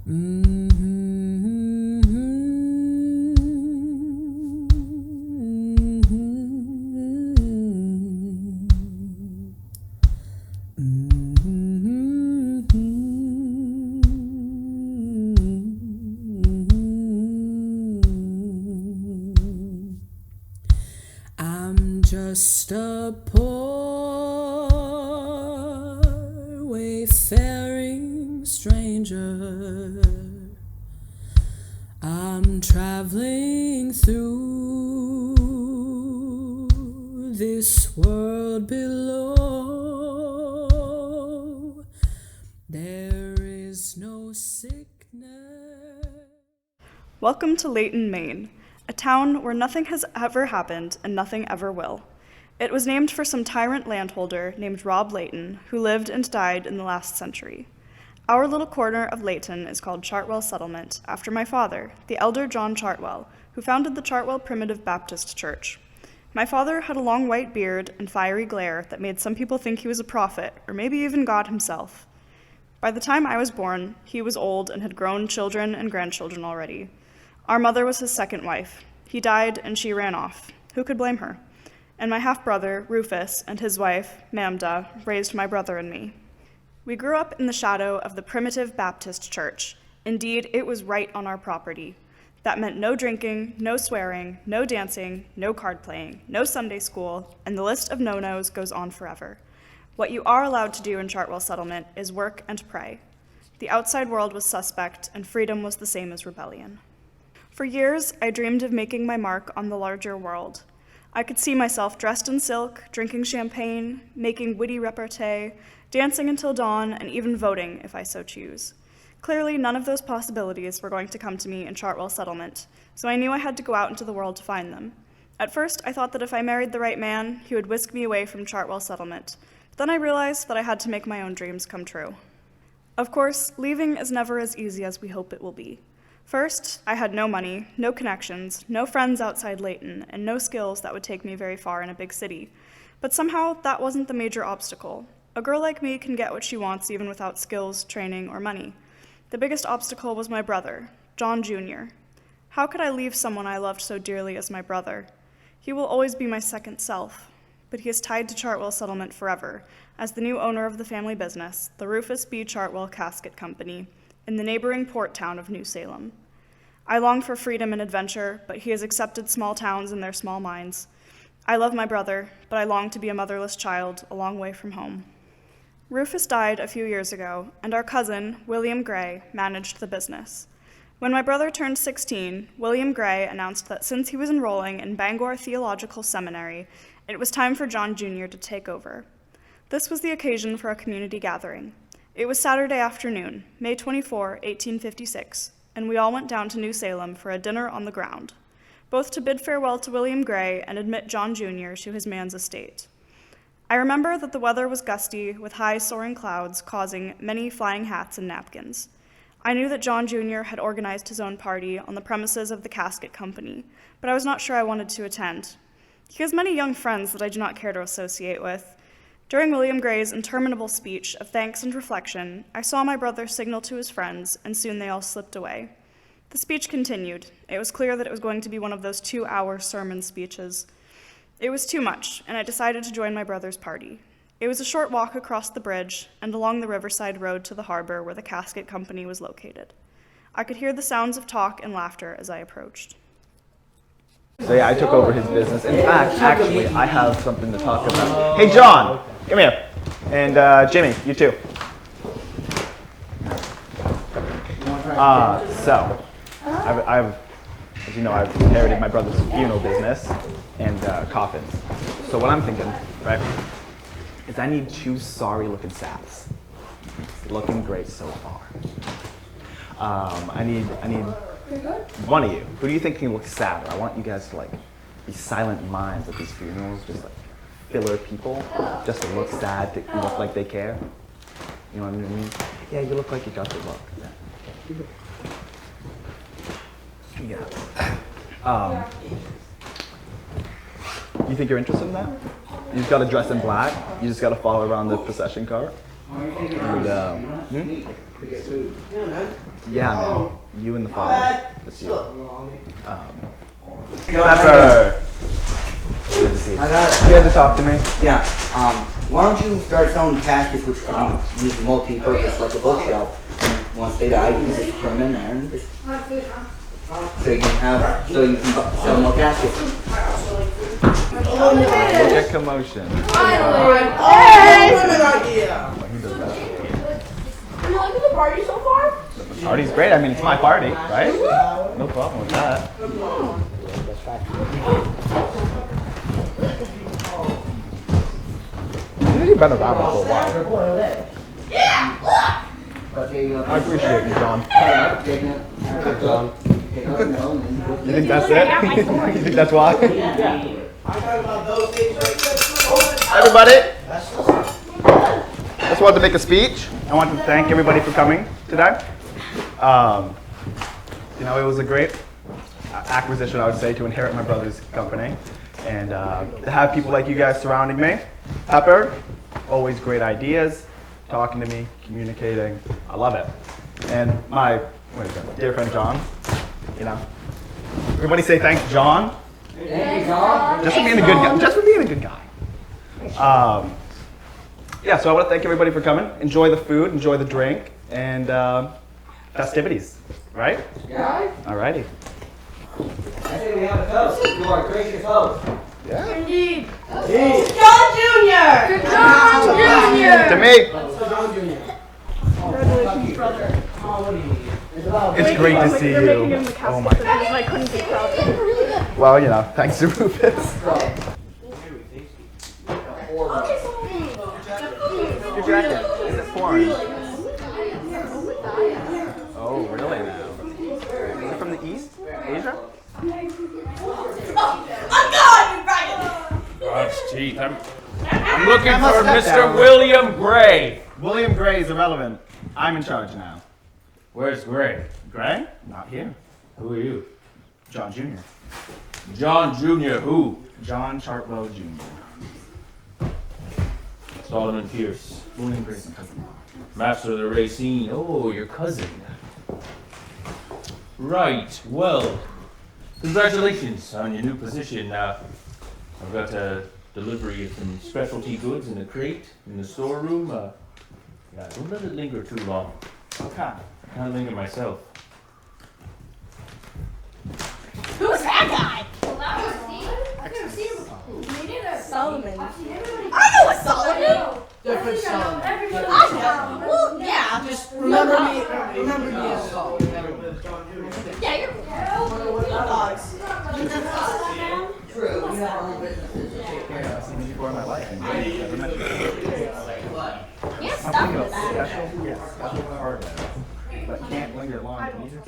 I'm just a poor wayfaring stranger. I'm traveling through this world below. There is no sickness. Welcome to Layton, Maine, a town where nothing has ever happened and nothing ever will. It was named for some tyrant landholder named Rob Layton, who lived and died in the last century. Our little corner of Layton is called Chartwell Settlement, after my father, the elder John Chartwell, who founded the Chartwell Primitive Baptist Church. My father had a long white beard and fiery glare that made some people think he was a prophet, or maybe even God himself. By the time I was born, he was old and had grown children and grandchildren already. Our mother was his second wife. He died and she ran off. Who could blame her? And my half-brother, Rufus, and his wife, Mamda, raised my brother and me. We grew up in the shadow of the Primitive Baptist Church. Indeed, it was right on our property. That meant no drinking, no swearing, no dancing, no card playing, no Sunday school, and the list of no-nos goes on forever. What you are allowed to do in Chartwell Settlement is work and pray. The outside world was suspect, and freedom was the same as rebellion. For years, I dreamed of making my mark on the larger world. I could see myself dressed in silk, drinking champagne, making witty repartee, dancing until dawn, and even voting if I so choose. Clearly, none of those possibilities were going to come to me in Chartwell Settlement, so I knew I had to go out into the world to find them. At first, I thought that if I married the right man, he would whisk me away from Chartwell Settlement. But then I realized that I had to make my own dreams come true. Of course, leaving is never as easy as we hope it will be. First, I had no money, no connections, no friends outside Layton, and no skills that would take me very far in a big city. But somehow, that wasn't the major obstacle. A girl like me can get what she wants even without skills, training, or money. The biggest obstacle was my brother, John Jr. How could I leave someone I loved so dearly as my brother? He will always be my second self, but he is tied to Chartwell Settlement forever, as the new owner of the family business, the Rufus B. Chartwell Casket Company, in the neighboring port town of New Salem. I long for freedom and adventure, but he has accepted small towns in their small minds. I love my brother, but I long to be a motherless child a long way from home. Rufus died a few years ago, and our cousin, William Gray, managed the business. When my brother turned 16, William Gray announced that since he was enrolling in Bangor Theological Seminary, it was time for John Jr. to take over. This was the occasion for a community gathering. It was Saturday afternoon, May 24, 1856, and we all went down to New Salem for a dinner on the ground, both to bid farewell to William Gray and admit John Jr. to his man's estate. I remember that the weather was gusty, with high soaring clouds causing many flying hats and napkins. I knew that John Jr. had organized his own party on the premises of the casket company, but I was not sure I wanted to attend. He has many young friends that I do not care to associate with. During William Gray's interminable speech of thanks and reflection, I saw my brother signal to his friends, and soon they all slipped away. The speech continued. It was clear that it was going to be one of those 2-hour sermon speeches. It was too much, and I decided to join my brother's party. It was a short walk across the bridge and along the riverside road to the harbor where the casket company was located. I could hear the sounds of talk and laughter as I approached. So yeah, I took over his business. In fact, actually, I have something to talk about. Hey, John, come here. And Jimmy, you too. As you know, I've inherited my brother's funeral business and coffins. So what I'm thinking, right, is I need 2 sorry-looking saps. Looking great so far. I need one of you. Who do you think can look sadder? I want you guys to be silent mimes at these funerals, just filler people, just to look sad, to look like they care. You know what I mean? Yeah, you look like you got the look. Yeah. You think you're interested in that? You just gotta dress in black. You just gotta follow around the procession car. And, yeah, man. You and the father. That's you. Pepper! Good to see you. I got it. You had to talk to me? Yeah. Why don't you start selling caskets which can be used multi-purpose like a bookshelf? And once they die, you can just put them in there and just so you can sell more caskets. Look at commotion. Hey! He does that. You liking the party so far? The party's great. I mean, it's my party, right? No problem with that. You've been around for a while. I appreciate you, John. You think that's it? You think that's why? Everybody, I just wanted to make a speech. I want to thank everybody for coming today. You know, it was a great acquisition, I would say, to inherit my brother's company. And to have people like you guys surrounding me. Pepper, always great ideas, talking to me, communicating. I love it. And my dear friend John, you know. Everybody say thanks, John. Thank you, John. Just for being a good guy. Just for being a good guy. Yeah, so I want to thank everybody for coming. Enjoy the food, enjoy the drink, and festivities, right? Yeah. Alrighty. I think we have a toast. You are a gracious host. Yeah. Indeed. Indeed. John Jr. John Jr. To me, it's great to see you. Oh my God. I couldn't be prouder. Well, you know, thanks to Rufus. Your jacket. Is it foreign? Oh, really now? Is it from the East? Asia? God's teeth. I'm looking for Mr. William Gray. William Gray is irrelevant. I'm in charge now. Where's Gray? Gray? Not here. Who are you? John Jr. John Jr. Who? John Chartwell Jr. Solomon Pierce. William Gray's cousin. Master of the Racine. Oh, your cousin. Right. Well, congratulations on your new position. I've got a delivery of some specialty goods in a crate in the storeroom. Yeah, don't let it linger too long. Okay. I can't linger myself. Who's that guy? Solomon. I know a Solomon. Different song. I know. Well, yeah. Just remember me as Solomon. Yeah, you're dogs. True. We have our own businesses to take care of. I've seen you before in my life. And never mentioned it. Yeah, stop Something with that. special? Yes, special card. But can't linger long. Can you?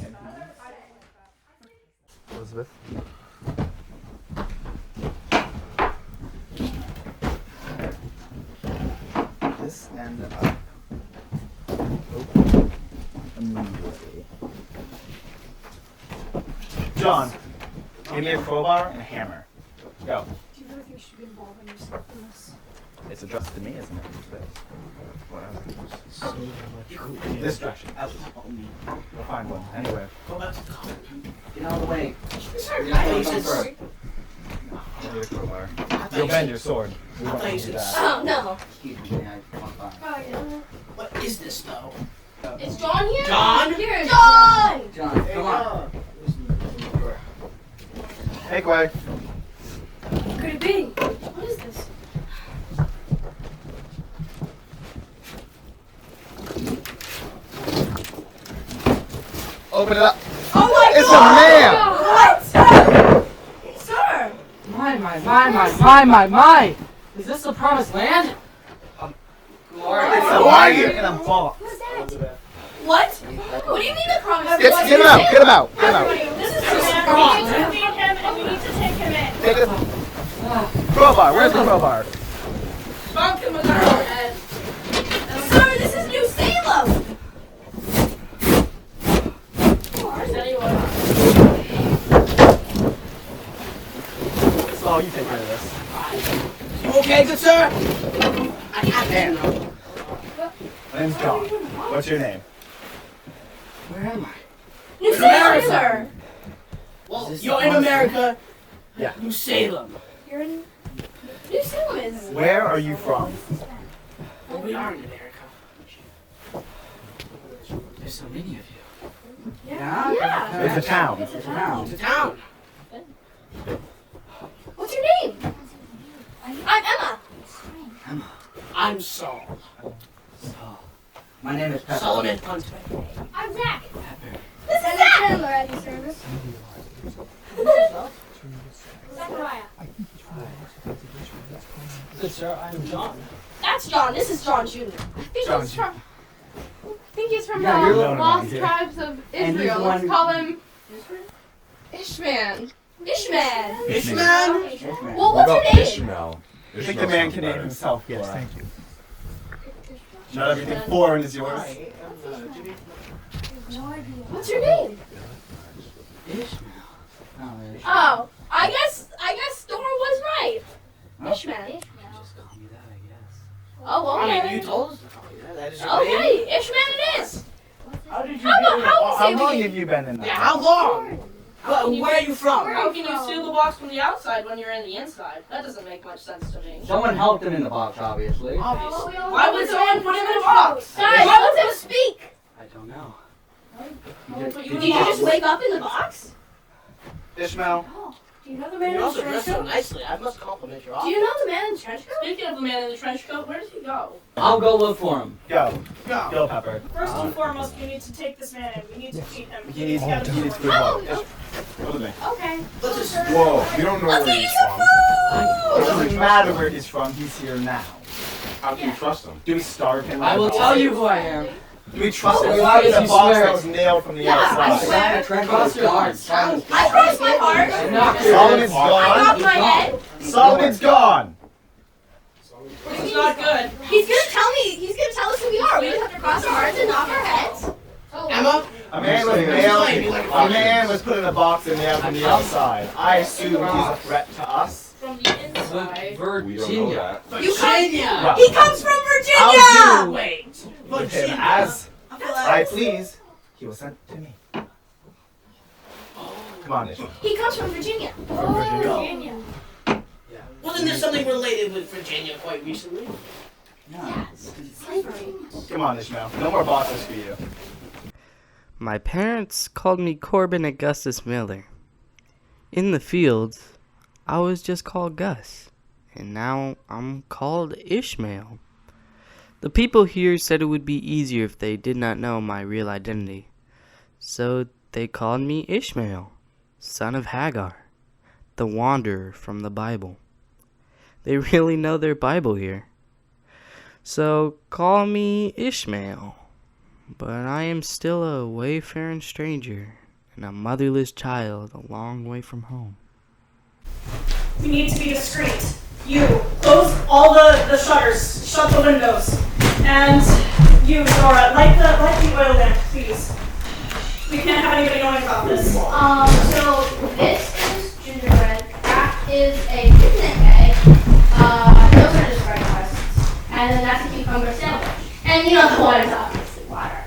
Elizabeth? This end up. Open immediately. John, give me a crowbar and a hammer. Go. Do you really think you should be involving yourself in this? It's addressed to me, isn't it? Distraction. We'll find one. Anyway. Get out of the way. I need a crowbar. You'll bend your sword. We don't want to do that. Oh, no. Excuse me, I want to find. What is this though? Is John here? John? Here, John! John, come on. Hey, Quay. Could it be? What is this? Open it up. Oh my It's God! a man! What? Sir! My. Is this the promised land? It's a lion and a box. What's that? What? What do you mean the promise? Get him out. Get him out. Get him out. This is too bad. We need to feed him and we need to take him in. Take it. Crowbar. Where's the crowbar? Bunk him with our head. Sir, this is New Salem! Where's anyone? Oh, you take care of this. You okay, good sir? My name's John. What's your name? Where am I? New Salem, sir. Well, you're in America. Yeah. New Salem. You're in New Salem. Where are you from? Well, we are in America. There's so many of you. Yeah. It's a town. It's a town. It's a town. What's your name? I'm Emma. I'm Saul. My name is Pepper. Solomon Hunter. I'm Zach. Pepper. This is Zach. Chandler at your service. Zachariah. Good sir, I'm John. That's John. This is John Jr. John I think he's from Yeah, the you're the one lost here. tribes of And he's Israel. the Let's one- call him Ishmael. Ishmael. Ishmael? Well, what's your name? Ishmael. I think the man can name himself. Yes, thank you. Not everything foreign is yours. What's your name? Oh, I guess Dora was right. Ishmael. Oh, okay. I mean, you told us to call you that. That is your name. Okay, Ishmael it is. How did you How get How say long we- have you been in Yeah, that? how long? Where are you from? How can you steal the box from the outside when you're in the inside? That doesn't make much sense to me. Someone helped him in the box, obviously. Obviously. Why would someone put him in a box? Guys, let him speak. I don't know. Did you just wake up in the box? Ishmael, Do you know the man You in the also trench dress so coat? nicely. I must compliment your Do office. you know the man in the trench coat? Speaking of the man in the trench coat, where did he go? I'll go look for him. go. Go. Go, Pepper. First and foremost, we need to take this man in. We need to feed him. He needs food. Oh, Go with me. okay. Let's just. Whoa, you don't know I'll where take you he's some from. It food. doesn't matter where he's from. He's here now. How can you trust him? Do we starve him? I will tell you who I am. Do we trust him? Why He's does in a he box swear? that's nailed from the Yeah, outside. I swear. Cross your hearts. I crossed my heart. Solomon's I gone. knocked my head. Solomon's gone. This is not good. He's gonna tell us who we are. We just have to cross our hearts and knock our heads. Emma? A man was nailed. A man was put in a box and nailed from the outside. I assume he's a threat to us. From the inside. We don't know that. Virginia. He comes from I'll Virginia. do Wait. with him Virginia. as I please. He was sent to me. Come on, Ishmael. He comes from Virginia. Virginia. Wasn't there something related with Virginia quite recently? Yes. Slavery. Come on, Ishmael. No more boxes for you. My parents called me Corbin Augustus Miller. In the fields, I was just called Gus, and now I'm called Ishmael. The people here said it would be easier if they did not know my real identity, so they called me Ishmael, son of Hagar, the wanderer from the Bible. They really know their Bible here. So call me Ishmael. But I am still a wayfaring stranger and a motherless child a long way from home. We need to be discreet. You, close all the shutters. Shut the windows. And you, Dora, light the oil lamp, please. We can't have anybody knowing about this. So this is gingerbread. That is a picnic egg. Those are just breakfasts. And then that's a cucumber sandwich. And you know the one is obviously water.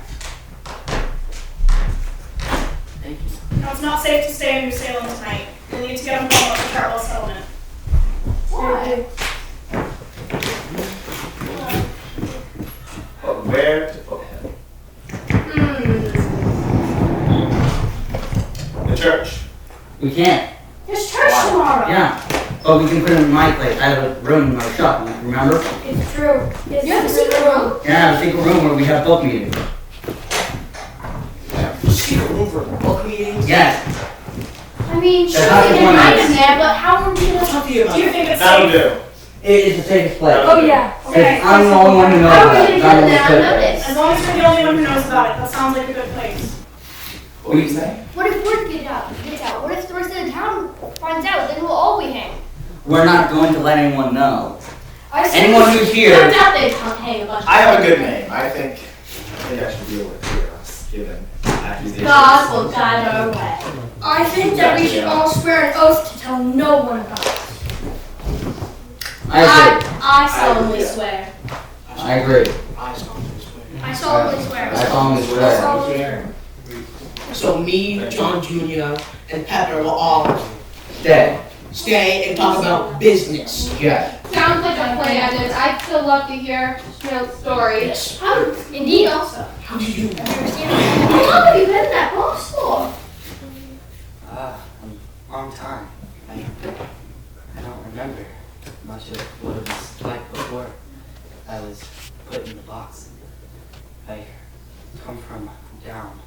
Now, it's not safe to stay in New Salem tonight. We'll need to get him home up to Cartwell Settlement. Why? Where to put him? The church. We can't. There's church tomorrow. Yeah. But we can put him in my place. I have a room in our shop, remember? It's true. You have a secret room? Yeah, I have a secret room where we have book meetings. Secret room for book meetings? Yes. I mean, sure, That's we not can the hide point. him there, but how are we gonna... Talk to you about Do you it. think it's That'll safe? do. It is the safest place. Oh, yeah. Okay. I'm the only one who knows How are about we it. gonna Not get only them Chris. As long as we're the only one who knows about it, that sounds like a good place. What do you say? What if word gets out? What if the rest of the town finds out? Then we'll all be hanged. We're not going to let anyone know. I see. Anyone who's here- I doubt they'd hang a bunch of I have a good name. I think I should deal with us, given accusations. God will guide our way. I think that we should all swear an oath to tell no one about it. I agree. I solemnly swear. I agree. I solemnly swear. I I solemnly swear. I solemnly swear. So me, John Jr., and Pepper will all stay and talk about business. Yeah. Sounds like a plan, and I'd still love to hear Ishmael's story. Yes. Indeed, also. How did you? How long have you been in that box for? A long time. I don't remember much of what it was like before I was put in the box. I come from down.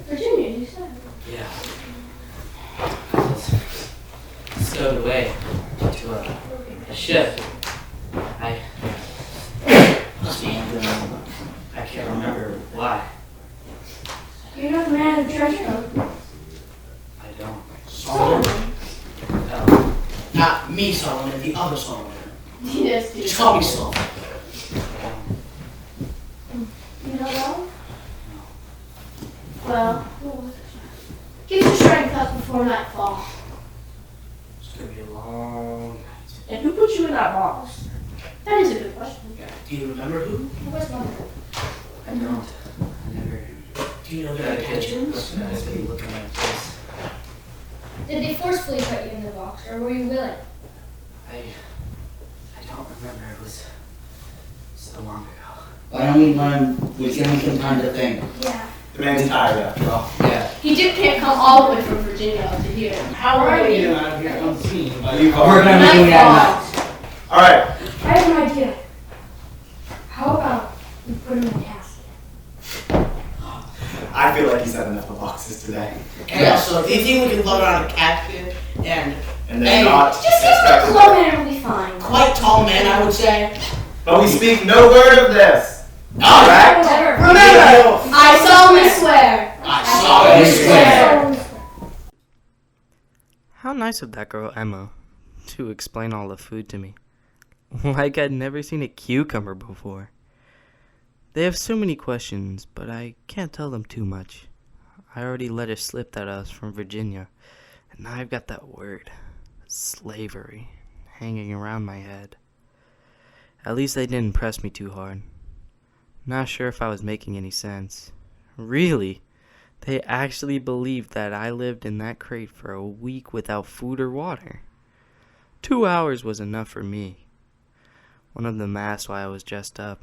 Virginia, you said. Yeah. I was stowed away to a ship. I can't remember why. You're not the man in the treasure room. I don't. Solomon. No. Not me, Solomon, the other Solomon. Yes, dude. Just call me Solomon. You don't know? Well, get your strength up before nightfall. It's gonna be a long night. And who put you in that box? That is a good question. Do you remember who? Where's mother? I don't. I never. Do you know their intentions? I've been looking at this. Did they forcefully put you in the box, or were you willing? I don't remember. It was so long ago. Why don't we give him some time to think? Yeah. The man's tired after all. Yeah. He can't come all the way from Virginia to here. How are Get you? him out of here unseen. You call We're it. gonna be doing that next. All right. I have an idea. How about we put him in a casket? I feel like he's had enough of boxes today. And also, do you think we can load on a casket and And then not Just give him a expect clone and it'll be fine. quite tall man, I would say? But we speak no word of this. All right. Remember, I solemnly swear. I solemnly swear. How nice of that girl Emma to explain all the food to me. Like I'd never seen a cucumber before. They have so many questions, but I can't tell them too much. I already let it slip that I was from Virginia, and now I've got that word, slavery, hanging around my head. At least they didn't press me too hard. Not sure if I was making any sense. Really? They actually believed that I lived in that crate for a week without food or water. 2 hours was enough for me. One of them asked why I was dressed up.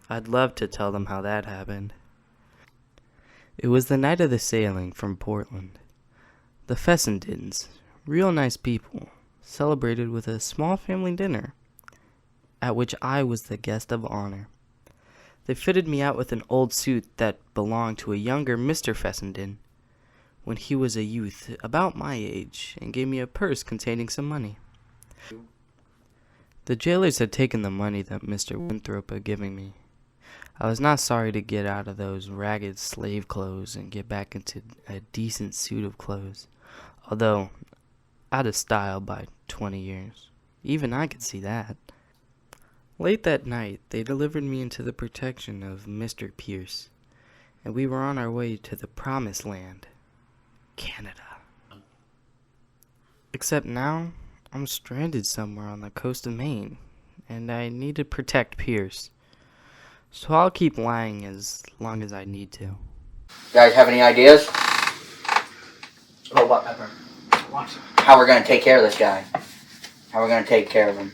I'd love to tell them how that happened. It was the night of the sailing from Portland. The Fessendens, real nice people, celebrated with a small family dinner, at which I was the guest of honor. They fitted me out with an old suit that belonged to a younger Mr. Fessenden when he was a youth about my age, and gave me a purse containing some money. The jailers had taken the money that Mr. Winthrop had given me. I was not sorry to get out of those ragged slave clothes and get back into a decent suit of clothes, although out of style by 20 years. Even I could see that. Late that night, they delivered me into the protection of Mr. Pierce, and we were on our way to the promised land, Canada. Except now, I'm stranded somewhere on the coast of Maine, and I need to protect Pierce. So I'll keep lying as long as I need to. Guys have any ideas? About what, Pepper? What? How we're gonna take care of this guy? How we're gonna take care of him?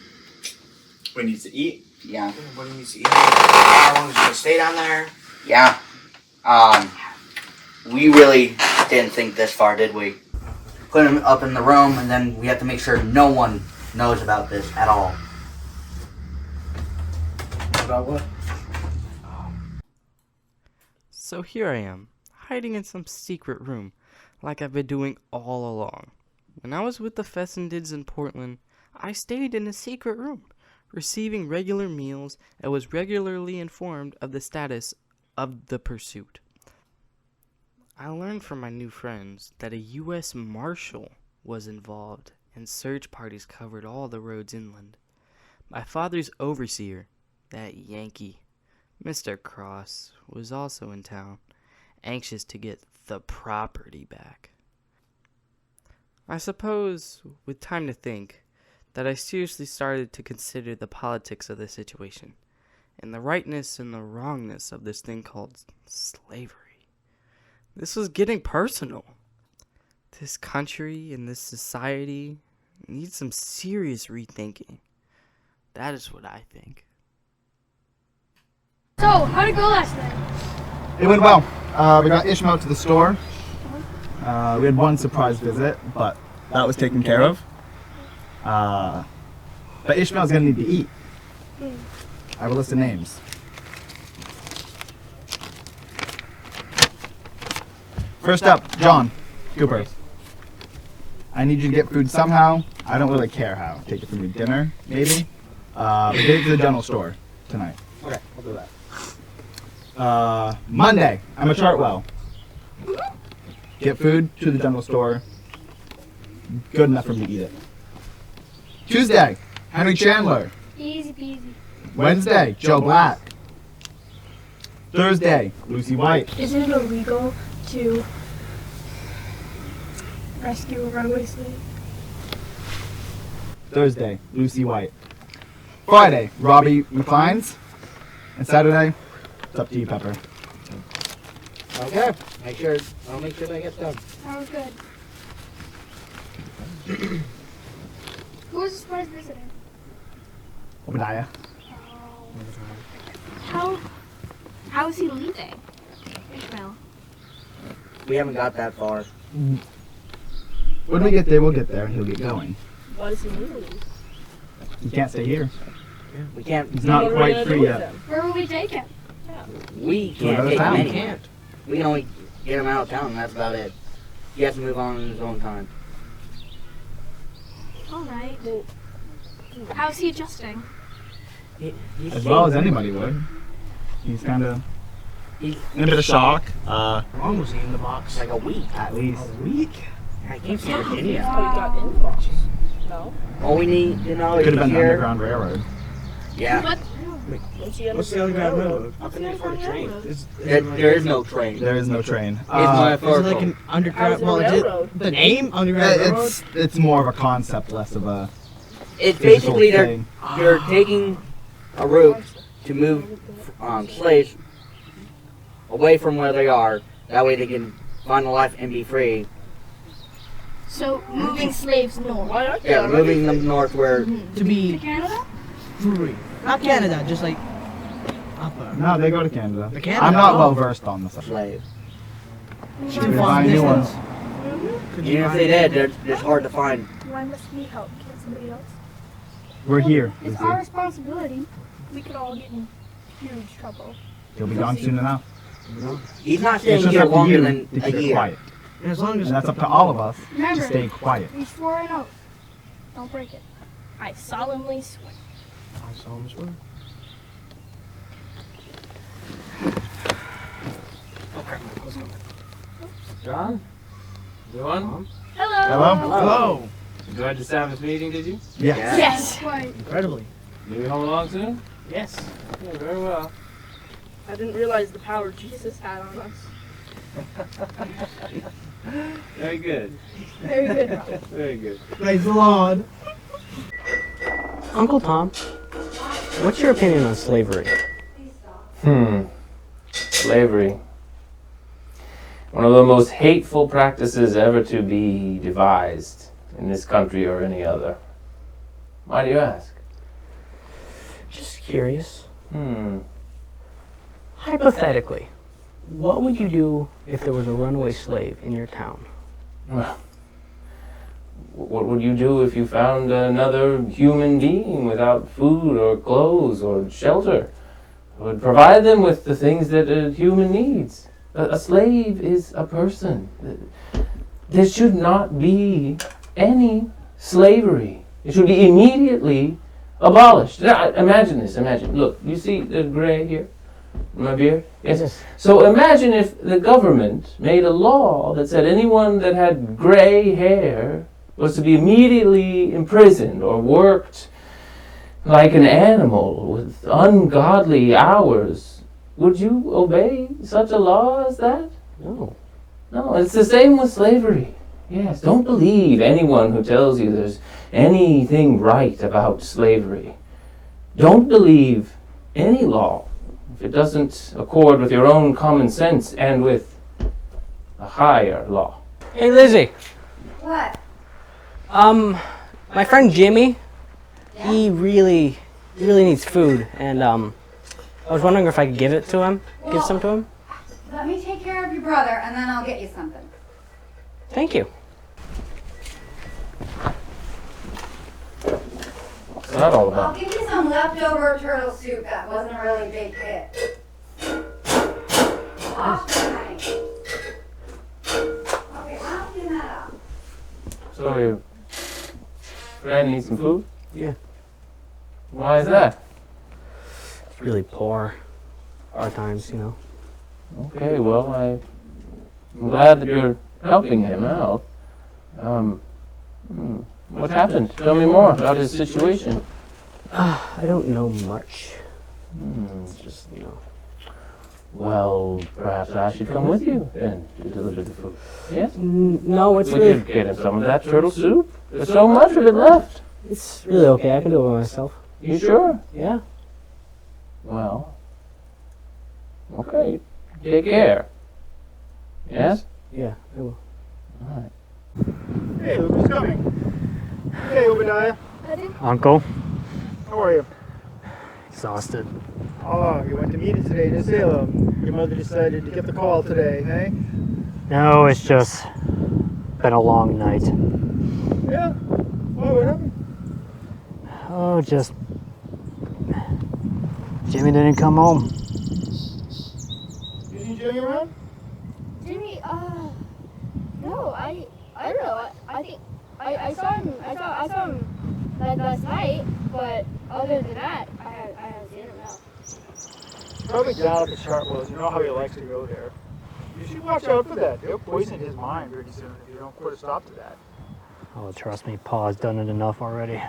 We need to eat. Yeah. What do you need to eat? How long is he gonna stay down there? Yeah. We really didn't think this far, did we? Put him up in the room, and then we have to make sure no one knows about this at all. About what? So here I am, hiding in some secret room, like I've been doing all along. When I was with the Fessendens in Portland, I stayed in a secret room, receiving regular meals, and was regularly informed of the status of the pursuit. I learned from my new friends that a U.S. Marshal was involved, and search parties covered all the roads inland. My father's overseer, that Yankee, Mr. Cross, was also in town, anxious to get the property back. I suppose, with time to think, that I seriously started to consider the politics of the situation, and the rightness and the wrongness of this thing called slavery. This was getting personal. This country and this society needs some serious rethinking. That is what I think. So, how'd it go last night? It went well. We got Ishmael to the store. We had one surprise visit, but that was taken care of. But Ishmael's gonna need to eat. I have a list of names. First up, John Cooper. I need you to get food somehow. I don't really care how. Take it from your dinner, maybe. But get it to the general store tonight. Okay, I'll do that. Monday, I'm a Chartwell. Get food to the general store. Good enough for me to eat it. Tuesday, Henry Chandler. Easy peasy. Wednesday, Joe Black. Thursday, Lucy White. Isn't it illegal to rescue a runaway slave? Thursday, Lucy White. Friday, Robbie McClines. And Saturday, it's up to you, Pepper. Okay, I'll make sure that gets done. Sounds good. Who was the surprise visitor? Obadiah. How is he leaving? Ishmael. We haven't got that far. When we get there, we'll get there. He'll get going. Why does he need to leave? He can't stay here. We can't. He's not What are we quite gonna free do with yet. him? Where will we take him? We To can't another take him town. anywhere. We can only get him out of town, and that's about it. He has to move on in his own time. Alright. How's he adjusting? As well as anybody would. He's kind of He's in a bit of shock. Almost in the box. like a week. At least. A week? I came from Virginia. Oh, he got in the box. No? All we need to know Could is have been the here. Underground Railroad. Yeah, What? What's the Underground Railroad? How can they afford a train? there is no train. There is no train. It's Is it metaphorical. like an How's underground? it a Well, is railroad? it the name Underground Railroad? it's more of a concept, less of a It's physical basically thing. they're taking a route to move slaves away from where they are. That way they can find a life and be free. So, moving slaves north. Why aren't they Yeah, already moving them north where To To be Canada? free. Not Canada, just like upper. No, they go to Canada. To Canada? I'm not Oh. well versed on the subject. slaves. Should we find new ones? Even if they did, they're hard to find. Why must we help? Can't somebody else? We're here. It's Lucy. our responsibility. We could all get in huge trouble. He'll be gone soon enough. He's not It's staying just here up to longer you than to a keep it year. quiet. And as long as And that's up to all of us to Remember, stay quiet. we swore an oath. Don't break it. I solemnly swear. I saw him swear. John? Everyone? Hello. Hello? Enjoyed the Sabbath meeting, did you? Yes. Yes. Quite. Incredibly. You be home along soon? Yes. Yeah, very well. I didn't realize the power Jesus had on us. Very good. Very good. Very good. Praise the Lord. Uncle Tom, what's your opinion on slavery? Slavery. One of the most hateful practices ever to be devised in this country or any other. Why do you ask? Just curious. Hmm. Hypothetically, what would you do if there was a runaway slave in your town? Well, what would you do if you found another human being without food or clothes or shelter? It would provide them with the things that a human needs. A slave is a person. There should not be any slavery. It should be immediately abolished. Now, imagine this. Imagine. Look, you see the gray here? in my beard? Yes. So imagine if the government made a law that said anyone that had gray hair was to be immediately imprisoned or worked like an animal with ungodly hours. Would you obey such a law as that? No. No, it's the same with slavery. Yes, don't believe anyone who tells you there's anything right about slavery. Don't believe any law if it doesn't accord with your own common sense and with a higher law. Hey, Lizzie. What? My friend Jimmy, he really needs food, and I was wondering if I could give it to him. Give some to him. Let me take care of your brother, and then I'll get you something. Thank you. What's that all I'll about? give you some leftover turtle soup that wasn't a really big hit. Off the knife. Okay, why don't you clean that up? So your friend needs some food? Yeah. Why is that? It's really poor. Hard times, you know. Okay, well, I'm glad that you're helping him out. What happened? Tell me more about his situation. I don't know much. Just, well, perhaps I should come with you then to deliver the food. Yes? No, it's We really... could get him some of that turtle soup. There's so much of it left. It's really okay. I can do it by myself. You sure? Yeah. Well, okay. Take care. Yes? Yeah, I will. All right. Hey, look who's coming. Hey, Obadiah. Uncle? How are you? Exhausted. Oh, you went to meeting today to Salem. Your mother decided to get the call today, hey? No, it's just been a long night. Yeah? Oh, what happened? Oh, just... Jimmy didn't come home. You seen Jimmy around? Jimmy, no, I don't know. I think I saw him last night, but other than that, I haven't seen him now. Probably down at the Chartwells. You know how he likes to go there. You should watch out for that. They'll poison his mind pretty soon if you don't put a stop to that. Oh, trust me, Pa's done it enough already.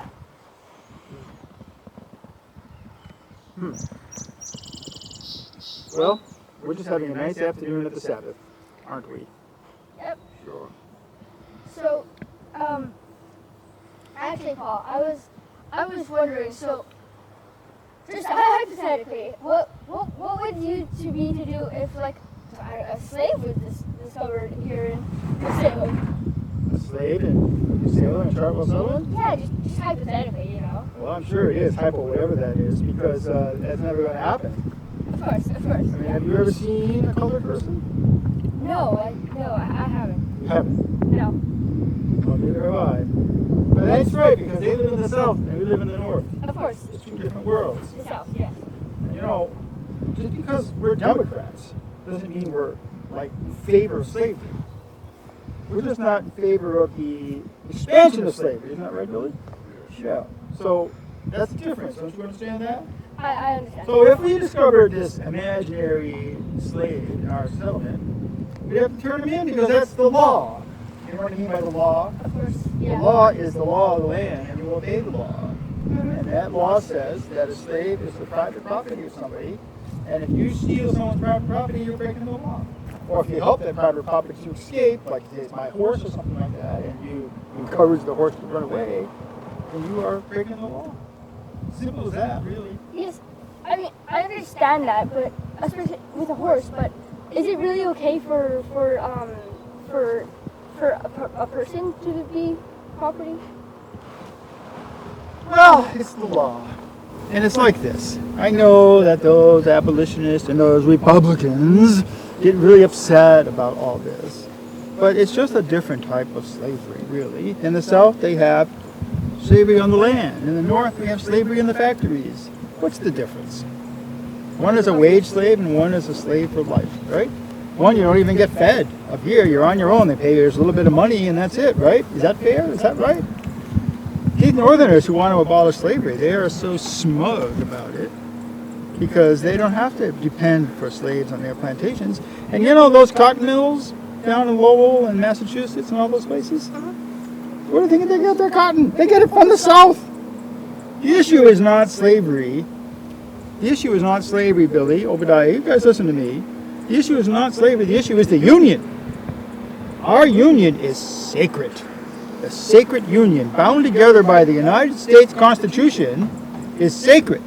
Well, we're just having a nice afternoon at the Sabbath, aren't we? Yep. Sure. So, actually, Paul, I was wondering. So, just hypothetically, what would you to me to do if like a slave was discovered here in Salem? A slave in New Salem and Chartwell settlement? Yeah, just hypothetically, you know. Well, I'm sure it is, hypo whatever that is, because that's never going to happen. Of course. I mean, have you ever seen a colored person? No, I haven't. You haven't? No. Well, neither have I. But that's right, because they live in the South and we live in the North. Of course. It's two different worlds. The South, yes. And you know, just because we're Democrats doesn't mean we're, like, in favor of slavery. We're just not in favor of the expansion of slavery. Isn't that right, Billy? Yeah. So that's the difference. Don't you understand that? I understand. So if we discovered this imaginary slave in our settlement, we'd have to turn him in because that's the law. You know what I mean by the law? Of course, yeah. The law is the law of the land, and you obey the law. And that law says that a slave is the private property of somebody, and if you steal someone's private property, you're breaking the law. Or if you help that private property to escape, like you say it's my horse or something like that, and you encourage the horse to run away, then you are breaking the law. Simple as that, really. Yes, I mean I understand that, but especially with a horse. But is it really okay for a person to be property? Well, it's the law. And it's like this. I know that those abolitionists and those Republicans get really upset about all this. But it's just a different type of slavery, really. In the South, they have slavery on the land. In the North, we have slavery in the factories. What's the difference? One is a wage slave and one is a slave for life, right? One, you don't even get fed. Up here, you're on your own. They pay you a little bit of money and that's it, right? Is that fair? Is that right? These Northerners who want to abolish slavery, they are so smug about it because they don't have to depend for slaves on their plantations. And you know those cotton mills down in Lowell and Massachusetts and all those places? Where do you think they get their cotton? They get it from the South. The issue is not slavery. The issue is not slavery, Billy, Obadiah. You guys listen to me. The issue is not slavery. The issue is the union. Our union is sacred. The sacred union, bound together by the United States Constitution, is sacred.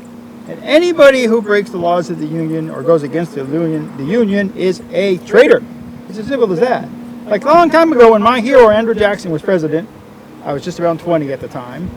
And anybody who breaks the laws of the Union or goes against the Union is a traitor. It's as simple as that. Like a long time ago when my hero Andrew Jackson was president, I was just around 20 at the time,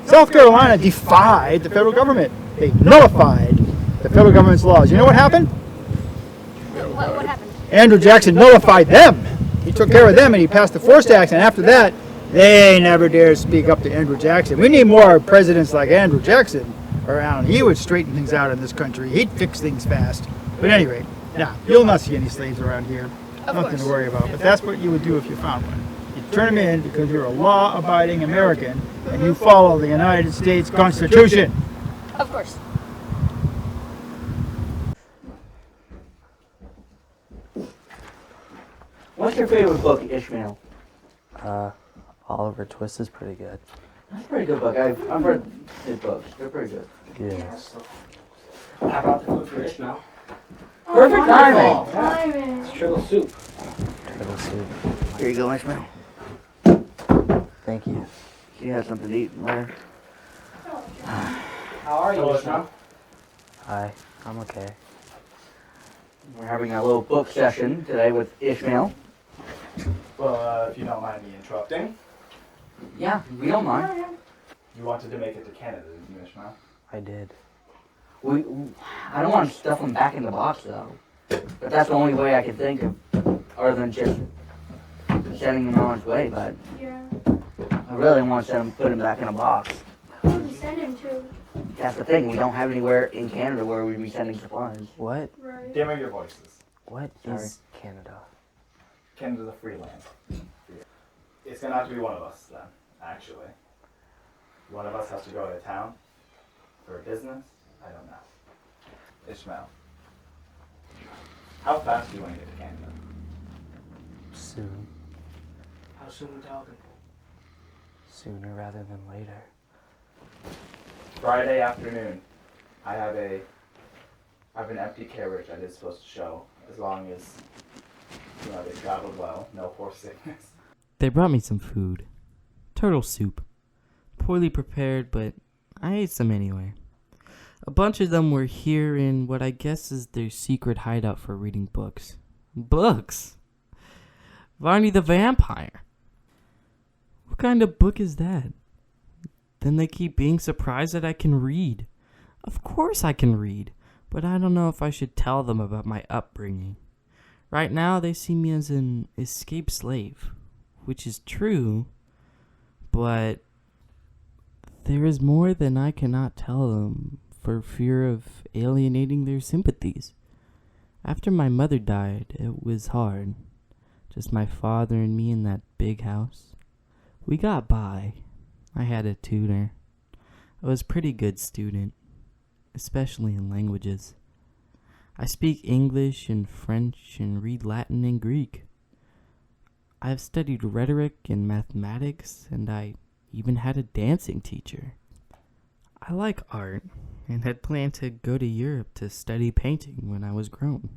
South Carolina defied the federal government. They nullified the federal government's laws. You know what happened? What happened? Andrew Jackson nullified them. He took care of them and he passed the Force Tax, and after that, they never dared speak up to Andrew Jackson. We need more presidents like Andrew Jackson around. He would straighten things out in this country. He'd fix things fast. But at any rate, nah, you'll not see any slaves around here. Nothing to worry about. But that's what you would do if you found one. You'd turn them in because you're a law-abiding American and you follow the United States Constitution. Of course. What's your favorite book, Ishmael? Oliver Twist is pretty good. That's a pretty good book. I've read his books. They're pretty good. Yes. I brought the food for Ishmael. Perfect timing. It's turtle soup. Turtle soup. Here you go, Ishmael. Thank you. You have something to eat later. How are you, Ishmael? Hi, I'm okay. We're having a little book session today with Ishmael. Well, if you don't mind me interrupting, Yeah, we don't mind. you wanted to make it to Canada, didn't you, Ishmael? I did. I don't want to stuff him back in the box, though. But that's the only way I can think of, other than just sending him on his way. But Yeah. I really want to put him back in a box. Who would you send him to? That's the thing. We don't have anywhere in Canada where we'd be sending supplies. What? Right. Dimmer your voices. What is Canada? Canada's a free land. It's gonna have to be one of us then, actually. One of us has to go to town for business. I don't know. Ishmael, how fast do you want to get to Canada? Soon. How soon we talking? Sooner rather than later. Friday afternoon. I have an empty carriage that is supposed to show, as long as they traveled well, no horse sickness. They brought me some food. Turtle soup. Poorly prepared, but I ate some anyway. A bunch of them were here in what I guess is their secret hideout for reading books. Books? Varney the Vampire. What kind of book is that? Then they keep being surprised that I can read. Of course I can read, but I don't know if I should tell them about my upbringing. Right now they see me as an escaped slave, which is true, but there is more than I cannot tell them for fear of alienating their sympathies. After my mother died, it was hard. Just my father and me in that big house. We got by. I had a tutor. I was a pretty good student, especially in languages. I speak English and French and read Latin and Greek. I have studied rhetoric and mathematics, and I even had a dancing teacher. I like art and had planned to go to Europe to study painting when I was grown.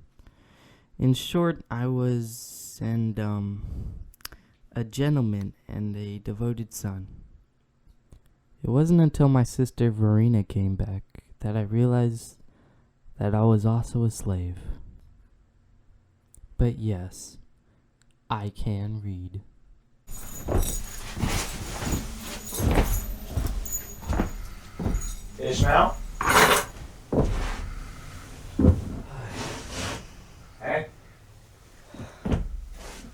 In short, I was a gentleman and a devoted son. It wasn't until my sister Verena came back that I realized that I was also a slave. But yes, I can read. Ishmael? Hey?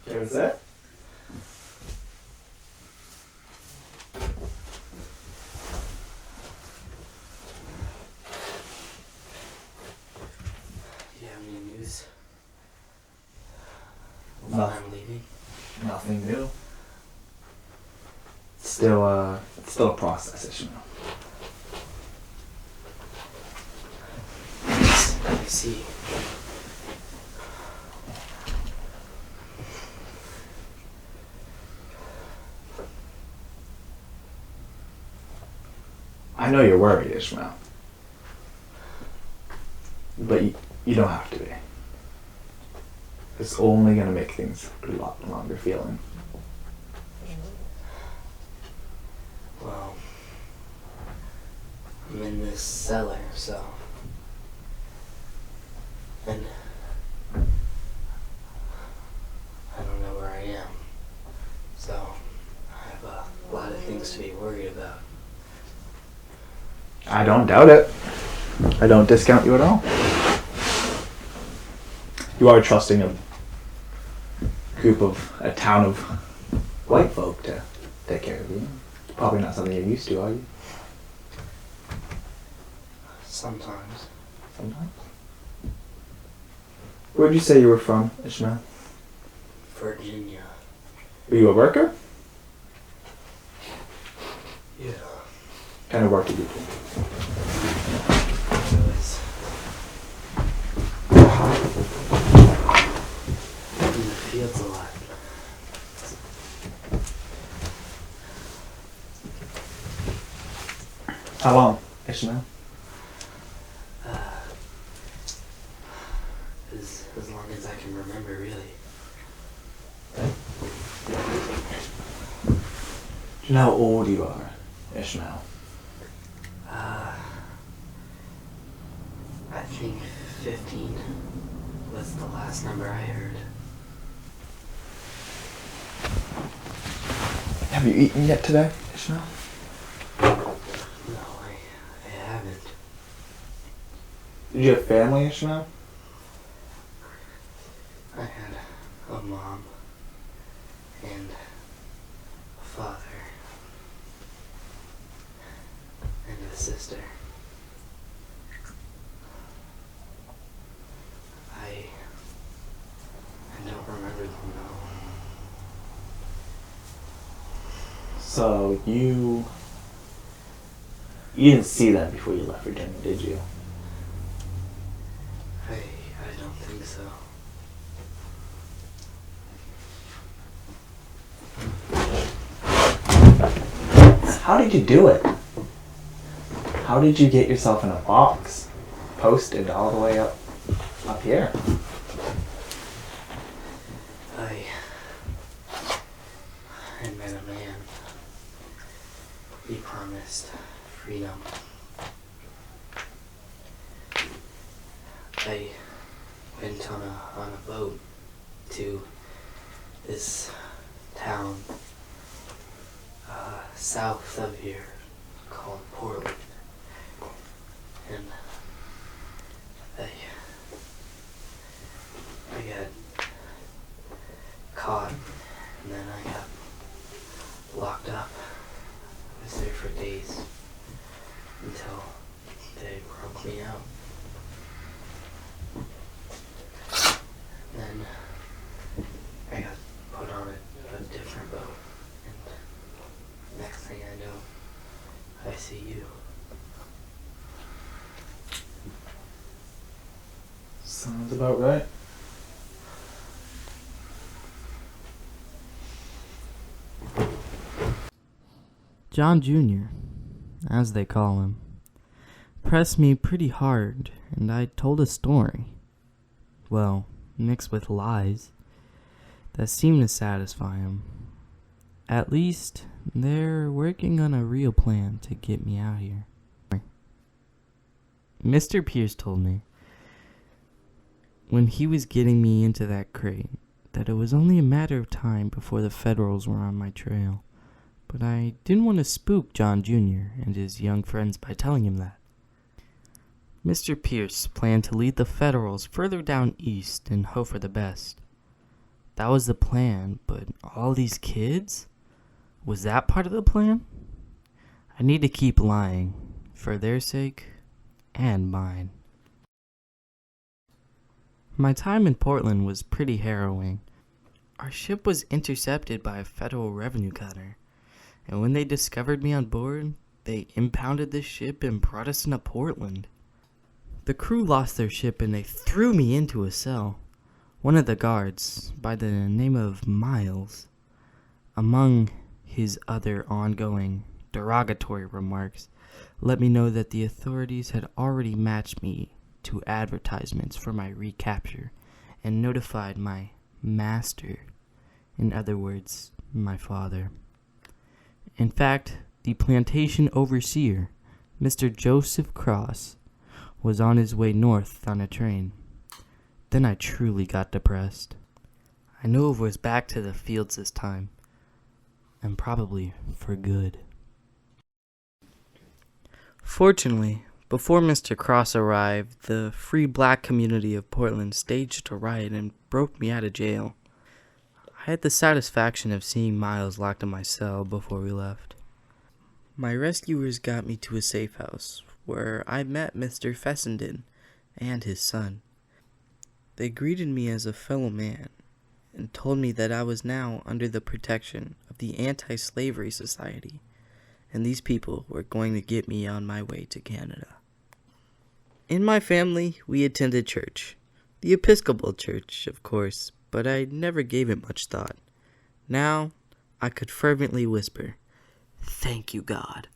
Care to sit? Do you have any news? Nothing. I'm leaving. Nothing new. Still a process, Ishmael. I see. I know you're worried, Ishmael. But you don't have to be. It's only going to make things a lot longer feeling. Well, I'm in this cellar, so. And I don't know where I am. So I have a lot of things to be worried about. I don't doubt it. I don't discount you at all. You are trusting a town of white folk to take care of you. Probably not something you're used to, are you? Sometimes. Sometimes. Where'd you say you were from, Ishmael? Virginia. Were you a worker? Yeah. What kind of work did you do? It was in the fields a lot. How long, Ishmael? As long as I can remember, really. Do you know how old you are, Ishmael? I think 15 was the last number I heard. Have you eaten yet today, Ishmael? No, I haven't. Did you have family, Ishmael? I had a mom and a father and a sister. I don't remember them though. So you didn't see them before you left Virginia, did you? I don't think so. How did you do it? How did you get yourself in a box, posted all the way up here? I met a man. He promised freedom. I went on a boat to this town south of here called Portland, and I got caught, and then I got locked up. I was there for days until they broke me out. Then I got put on a different boat, and next thing I know, I see you. Sounds about right. John Jr., as they call him, pressed me pretty hard, and I told a story. Well, mixed with lies that seemed to satisfy him. At least, they're working on a real plan to get me out here. Mr. Pierce told me, when he was getting me into that crate, that it was only a matter of time before the Federals were on my trail. But I didn't want to spook John Jr. and his young friends by telling him that. Mr. Pierce planned to lead the Federals further down east and hope for the best. That was the plan, but all these kids? Was that part of the plan? I need to keep lying, for their sake and mine. My time in Portland was pretty harrowing. Our ship was intercepted by a federal revenue cutter, and when they discovered me on board, they impounded the ship and brought us into Portland. The crew lost their ship and they threw me into a cell. One of the guards, by the name of Miles, among his other ongoing derogatory remarks, let me know that the authorities had already matched me to advertisements for my recapture and notified my master, in other words, my father. In fact, the plantation overseer, Mr. Joseph Cross was on his way north on a train. Then I truly got depressed. I knew it was back to the fields this time, and probably for good. Fortunately, before Mr. Cross arrived, the free black community of Portland staged a riot and broke me out of jail. I had the satisfaction of seeing Miles locked in my cell before we left. My rescuers got me to a safe house, where I met Mr. Fessenden and his son. They greeted me as a fellow man, and told me that I was now under the protection of the Anti-Slavery Society, and these people were going to get me on my way to Canada. In my family, we attended church. The Episcopal Church, of course, but I never gave it much thought. Now, I could fervently whisper, "Thank you, God."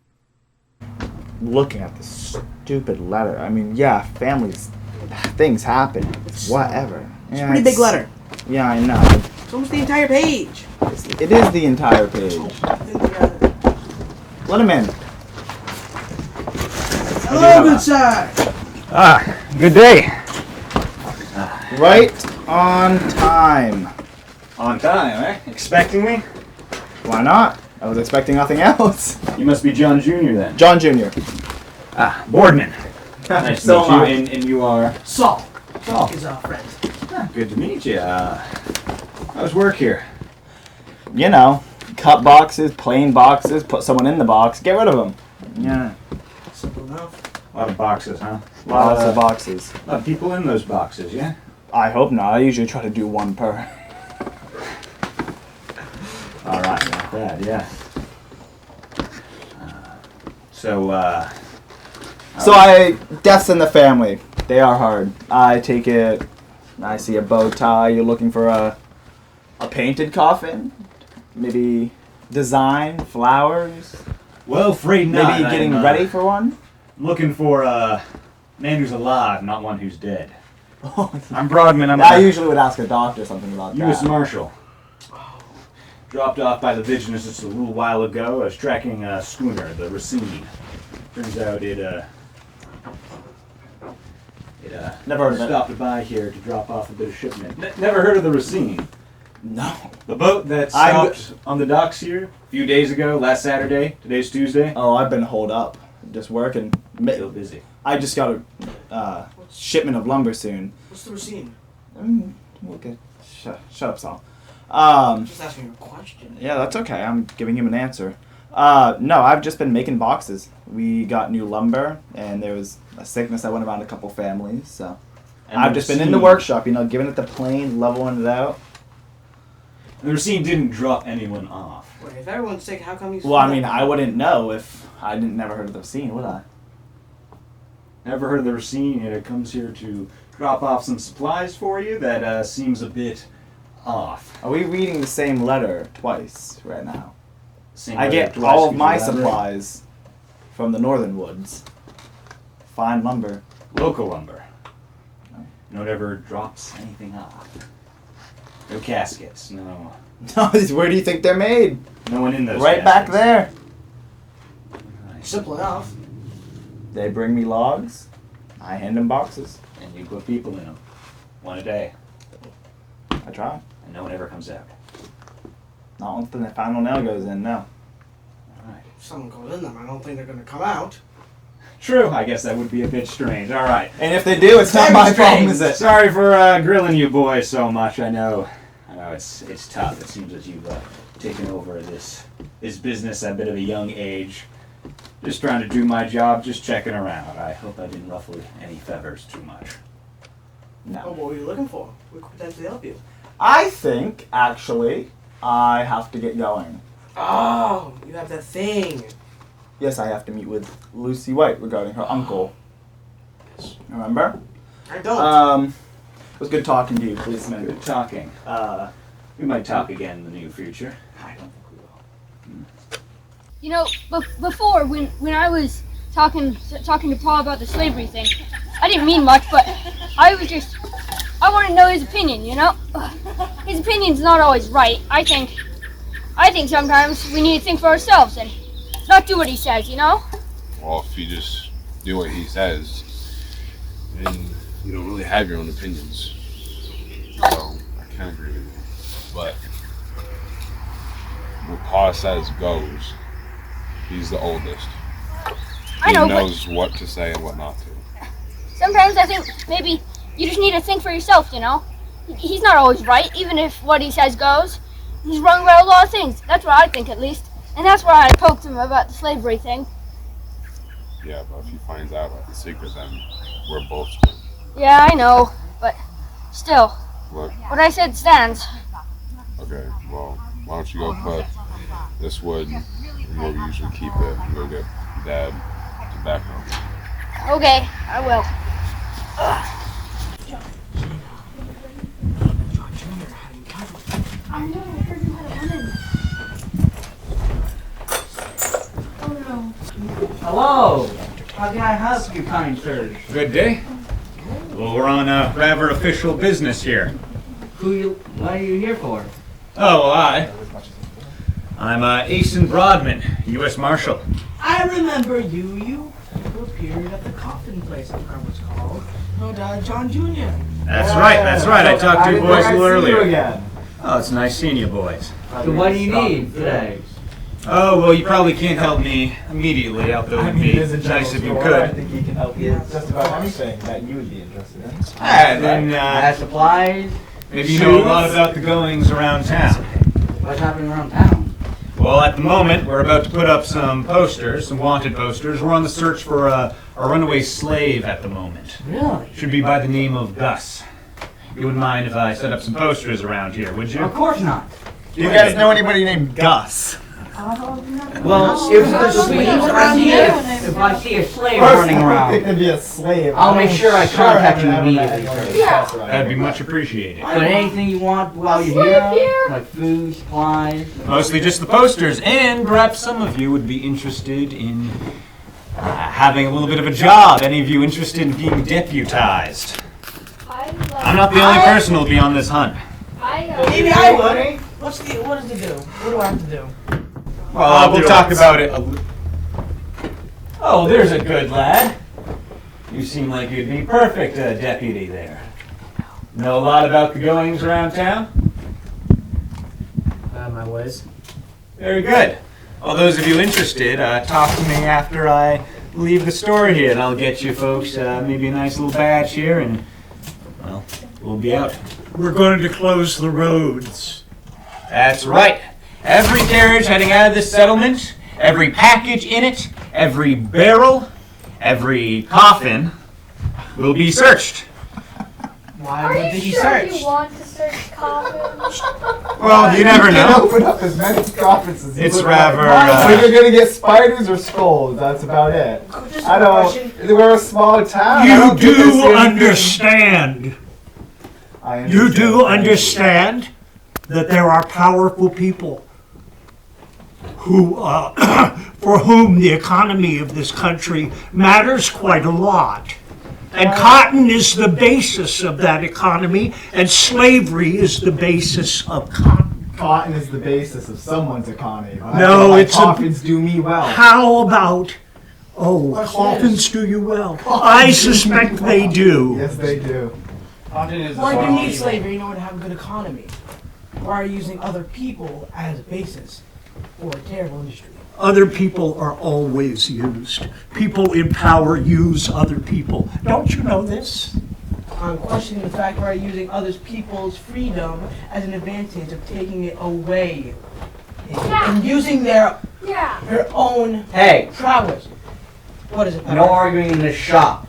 Looking at this stupid letter. I mean, yeah, families, things happen. Whatever. It's a pretty big letter. Yeah, I know. It's almost the entire page. It is the entire page. Let him in. Hello, good sir. Good day. Right on time. On time, eh? Expecting me? Why not? I was expecting nothing else. You must be John Jr. then. John Jr. Boardman. Nice to So meet you, and you are? Saul. Saul. Is our friend. Good to meet you. How's work here? You know, cut boxes, plain boxes, put someone in the box, get rid of them. Yeah. Simple enough. A lot of boxes, huh? Lots of boxes. A lot of people in those boxes, yeah? I hope not. I usually try to do one per. All right, not bad, yeah. So deaths in the family. They are hard. I take it. I see a bow tie. You're looking for a painted coffin? Maybe design, flowers? Well, afraid not. Maybe getting ready for one? I'm looking for a man who's alive, not one who's dead. I'm Broadman. I usually would ask a doctor something about U.S. that. Marshal. Dropped off by the Vigilance a little while ago. I was tracking a schooner, the Racine. Turns out it Never heard of it. stopped by here to drop off a bit of shipment. Never heard of the Racine? No. The boat that stopped on the docks here a few days ago, last Saturday. Today's Tuesday. Oh, I've been holed up. Just working. Still busy. I just got a shipment of lumber soon. What's the Racine? Okay. Shut up, Saul. Just asking a question. Yeah, that's okay. I'm giving him an answer. No, I've just been making boxes. We got new lumber, and there was a sickness that went around a couple families, so And I've the just been in the Racine- workshop, giving it the plane, leveling it out. The Racine didn't drop anyone off. Wait, if everyone's sick, how come he's... Well, I mean, I wouldn't know if I never heard of the scene, would I? Never heard of the Racine, and it comes here to drop off some supplies for you. That seems a bit off. Are we reading the same letter twice right now? Same I letter get twice, all of could my you elaborate? supplies from the northern woods. Fine lumber. Local lumber. No one ever drops anything off. No caskets, no. Where do you think they're made? No one in those Right back caskets. there. Simple enough. They bring me logs. I hand them boxes. And you put people in them. One a day. I try. And no one ever comes out. Not once the final nail goes in, no. Alright. If someone goes in them, I don't think they're going to come out. True, I guess that would be a bit strange. Alright. And if they do, it's not my problem, is it? Sorry for grilling you boys so much. I know it's tough. It seems that you've taken over this business at a bit of a young age. Just trying to do my job, just checking around. I hope I didn't ruffle any feathers too much. No. Oh, what were you looking for? We could potentially help you. I think, actually, I have to get going. Oh, you have that thing. Yes, I have to meet with Lucy White regarding her uncle. Remember? I don't. It was good talking to you, policeman. Good talking. We might talk again in the near future. I don't think we will. You know, before when I was talking to Paul about the slavery thing, I didn't mean much, but I want to know his opinion. You know, his opinion's not always right. I think sometimes we need to think for ourselves and not do what he says. You know. Well, if you just do what he says, then you don't really have your own opinions. So I can agree with you. But what Pa says goes. He's the oldest. I know, he knows what to say and what not to. Sometimes I think maybe you just need to think for yourself, you know? He's not always right, even if what he says goes. He's wrong about a lot of things. That's what I think, at least. And that's why I poked him about the slavery thing. Yeah, but if he finds out about the secret, then we're both screwed. Yeah, I know, but still, Look, what I said stands. okay, well, why don't you go put this wood where we usually keep it and go get Dad tobacco. Okay, I will. I know, I heard you had a woman. Oh no. Hello. How can I help you, kind sir? Good day. Well, we're on rather official business here. What are you here for? Oh, I'm Asen Broadman, U.S. Marshal. I remember you. You appeared at the coffin place, I forgot what it's called. No, John Jr. That's right. I talked to you boys a little earlier. Again. Oh, it's nice seeing you boys. So what do you need today? Oh, well, you probably can't help me immediately, although it would be nice if you I could. think he can help you with just about anything that you would be interested in. Then, I have supplies. maybe you know a lot about the goings around town. What's happening around town? Well, at the moment, we're about to put up some posters, some wanted posters. We're on the search for a runaway slave at the moment. Really? Should be by the name of Gus. You wouldn't mind if I set up some posters around here, would you? Of course not. Do you guys know anybody named Gus? Well, if I see a slave running around, to be a slave. I'll make sure I contact you immediately. That'd be much appreciated. But anything you want while you're here, like food, supplies. Mostly just the posters, and perhaps some of you would be interested in having a little bit of a job. Any of you interested in being deputized? I'm not the only person who'll be on this hunt. Maybe I would. What does it do? What do I have to do? Well, we'll talk about it. Oh, there's a good lad. You seem like you'd be perfect deputy there. Know a lot about the goings around town? My ways. Very good. Well, those of you interested, talk to me after I leave the store here, and I'll get you folks maybe a nice little batch here, and, well, we'll be out. We're going to close the roads. That's right. Every carriage heading out of this settlement, every package in it, every barrel, every coffin will be searched. Why Are would you they be sure searched? you want to search coffins? Well, you never You can know. open up as many coffins as you It's would rather, like. But you're gonna get spiders or skulls. That's about it. Just I a don't. question. We're a small town. I You don't think there's do anything- understand. I You do Thank understand that there are powerful people who, for whom the economy of this country matters quite a lot. And cotton is the basis of that economy, and slavery is the basis of cotton. Cotton is the basis of someone's economy. But No, I feel like it's a- coffins do me well. How about, coffins do you well? I suspect they do. Yes, they do. Why do you need slavery in order to have a good economy? Why are you using other people as a basis for a terrible industry? Other people are always used. People in power use other people. Don't you know this? I'm questioning the fact why you're using other people's freedom as an advantage of taking it away. And using their own prowess. What is it? No arguing in this shop.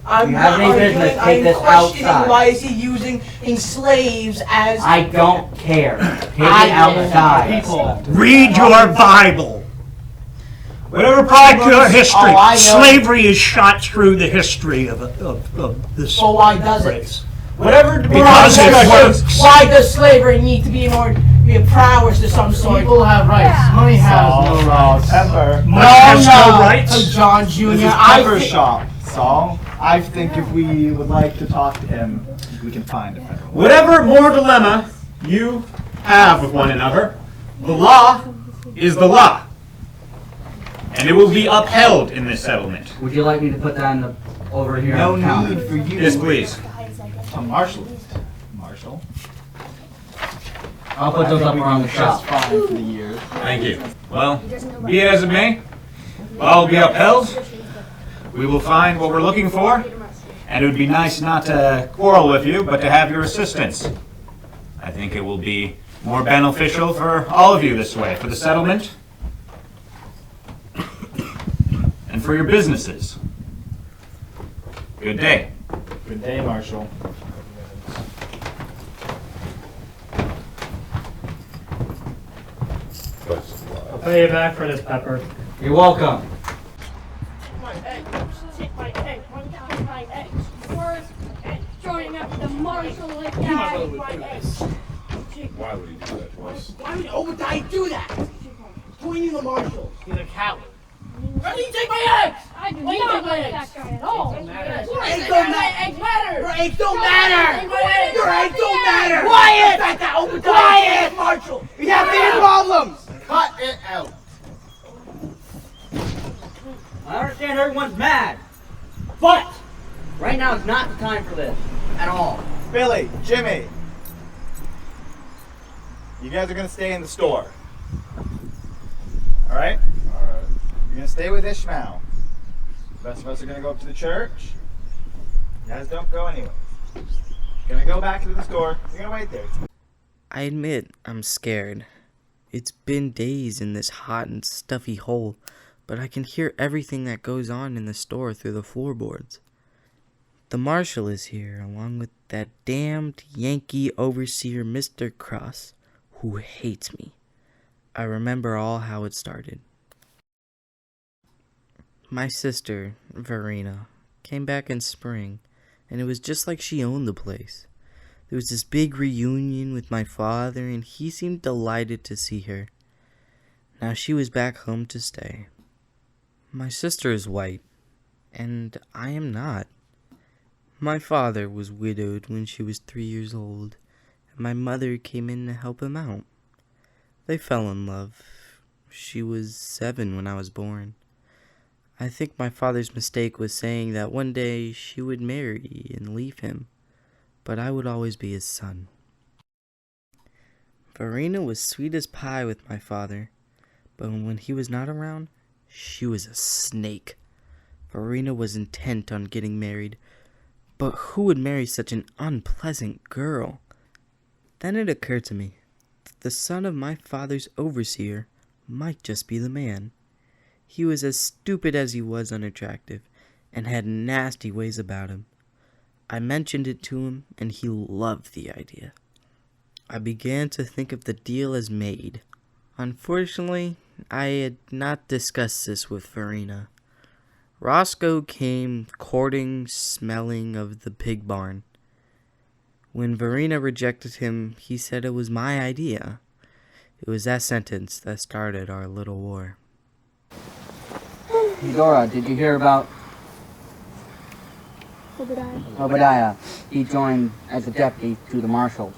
I'm you have not any business, arguing, take I'm this questioning outside. why is he using slaves as... I don't care. Take it outside. Read your Bible. Whatever part of your history, Oh, I know. slavery is shot through the history of this Well, why does place. Whatever Because it works. Why does slavery need to be in order to be a prowess to some sort? People have rights. Money has no rights. Pepper. Money has no rights. John Jr. This is I Pepper's thi- shop, Saul. I think if we would like to talk to him, we can find him. Whatever more dilemma you have with one another, the law is the law. and it will be upheld in this settlement. Would you like me to put that in the over here? No on the counter? need for you. Yes, please. A marshal. Marshal. I'll put those up around the shop. Just fine for the year. Thank you. Well, be it as it may, law will be upheld. We will find what we're looking for, and it would be nice not to quarrel with you, but to have your assistance. I think it will be more beneficial for all of you this way, for the settlement, and for your businesses. Good day. Good day, Marshal. I'll pay you back for this, Pepper. You're welcome. My eggs. Take my eggs. Take my eggs. Worst eggs. Joining up with the marshal like that. Take my eggs. Why would he do that to us? Why would Obadiah do that? Joining the marshals. He's a coward. Why did you take my eggs? I do Why you not take my like eggs? that guy at all. Your eggs Eggs don't my matter. eggs matter. Your eggs don't matter. Your eggs don't matter. Quiet. Back that Obadiah. Marshal. You have any problems? Cut it out. I understand everyone's mad, but right now is not the time for this at all. Billy, Jimmy. You guys are gonna stay in the store. Alright? Alright. You're gonna stay with Ishmael. The rest of us are gonna go up to the church. You guys don't go anyways. You're gonna go back to the store. You're gonna wait there. I admit I'm scared. It's been days in this hot and stuffy hole, but I can hear everything that goes on in the store through the floorboards. The marshal is here, along with that damned Yankee overseer Mr. Cross, who hates me. I remember all how it started. My sister, Verena, came back in spring, and it was just like she owned the place. There was this big reunion with my father, and he seemed delighted to see her. Now she was back home to stay. My sister is white, and I am not. My father was widowed when she was 3 years old, and my mother came in to help him out. They fell in love. She was 7 when I was born. I think my father's mistake was saying that one day she would marry and leave him, but I would always be his son. Verena was sweet as pie with my father, but when he was not around, she was a snake. Verena was intent on getting married, but who would marry such an unpleasant girl? Then it occurred to me that the son of my father's overseer might just be the man. He was as stupid as he was unattractive, and had nasty ways about him. I mentioned it to him, and he loved the idea. I began to think of the deal as made. Unfortunately, I had not discussed this with Verena. Roscoe came courting, smelling of the pig barn. When Verena rejected him, he said it was my idea. It was that sentence that started our little war. Dora, did you hear about Obadiah? He joined as a deputy to the marshals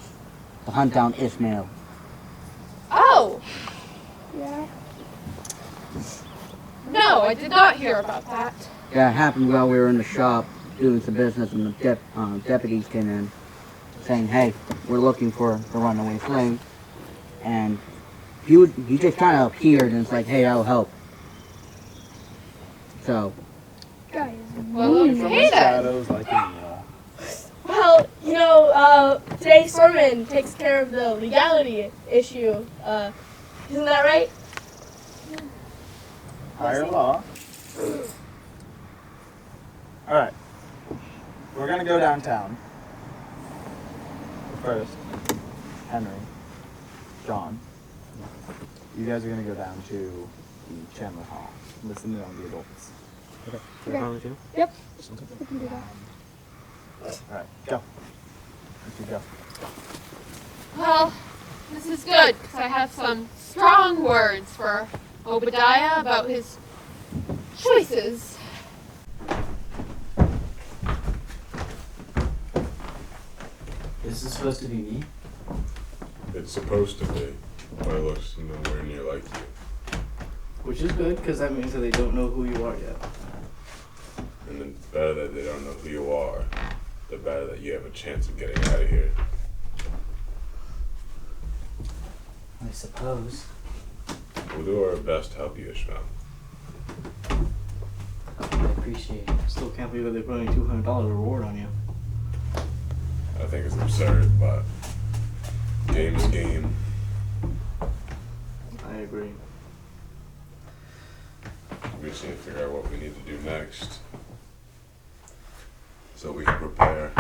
to hunt down Ishmael. Oh! Yeah. No, I did not hear about that. Yeah, it happened while we were in the shop doing some business, and the deputies came in saying, "Hey, we're looking for the runaway slave." And he just kind of appeared, and it's like, "Hey, I'll help." So. Well, okay then. Well, you know, today's sermon takes care of the legality issue. Isn't that right? Higher law. Alright. We're gonna go downtown. First, Henry, John, you guys are gonna go down to the Chandler Hall. Listen in on the adults. Okay. Okay. Yep. We can do that. Alright, go. You go. Well, this is good, because I have some strong words for Obadiah about his choices. Is this supposed to be me? It's supposed to be, but it looks nowhere near like you. Which is good, because that means that they don't know who you are yet. And the better that they don't know who you are, the better that you have a chance of getting out of here. I suppose. We'll do our best to help you, Ishmael. I appreciate it. Still can't believe that they put only $200 reward on you. I think it's absurd, but game's game. I agree. We just need to figure out what we need to do next, so we can prepare.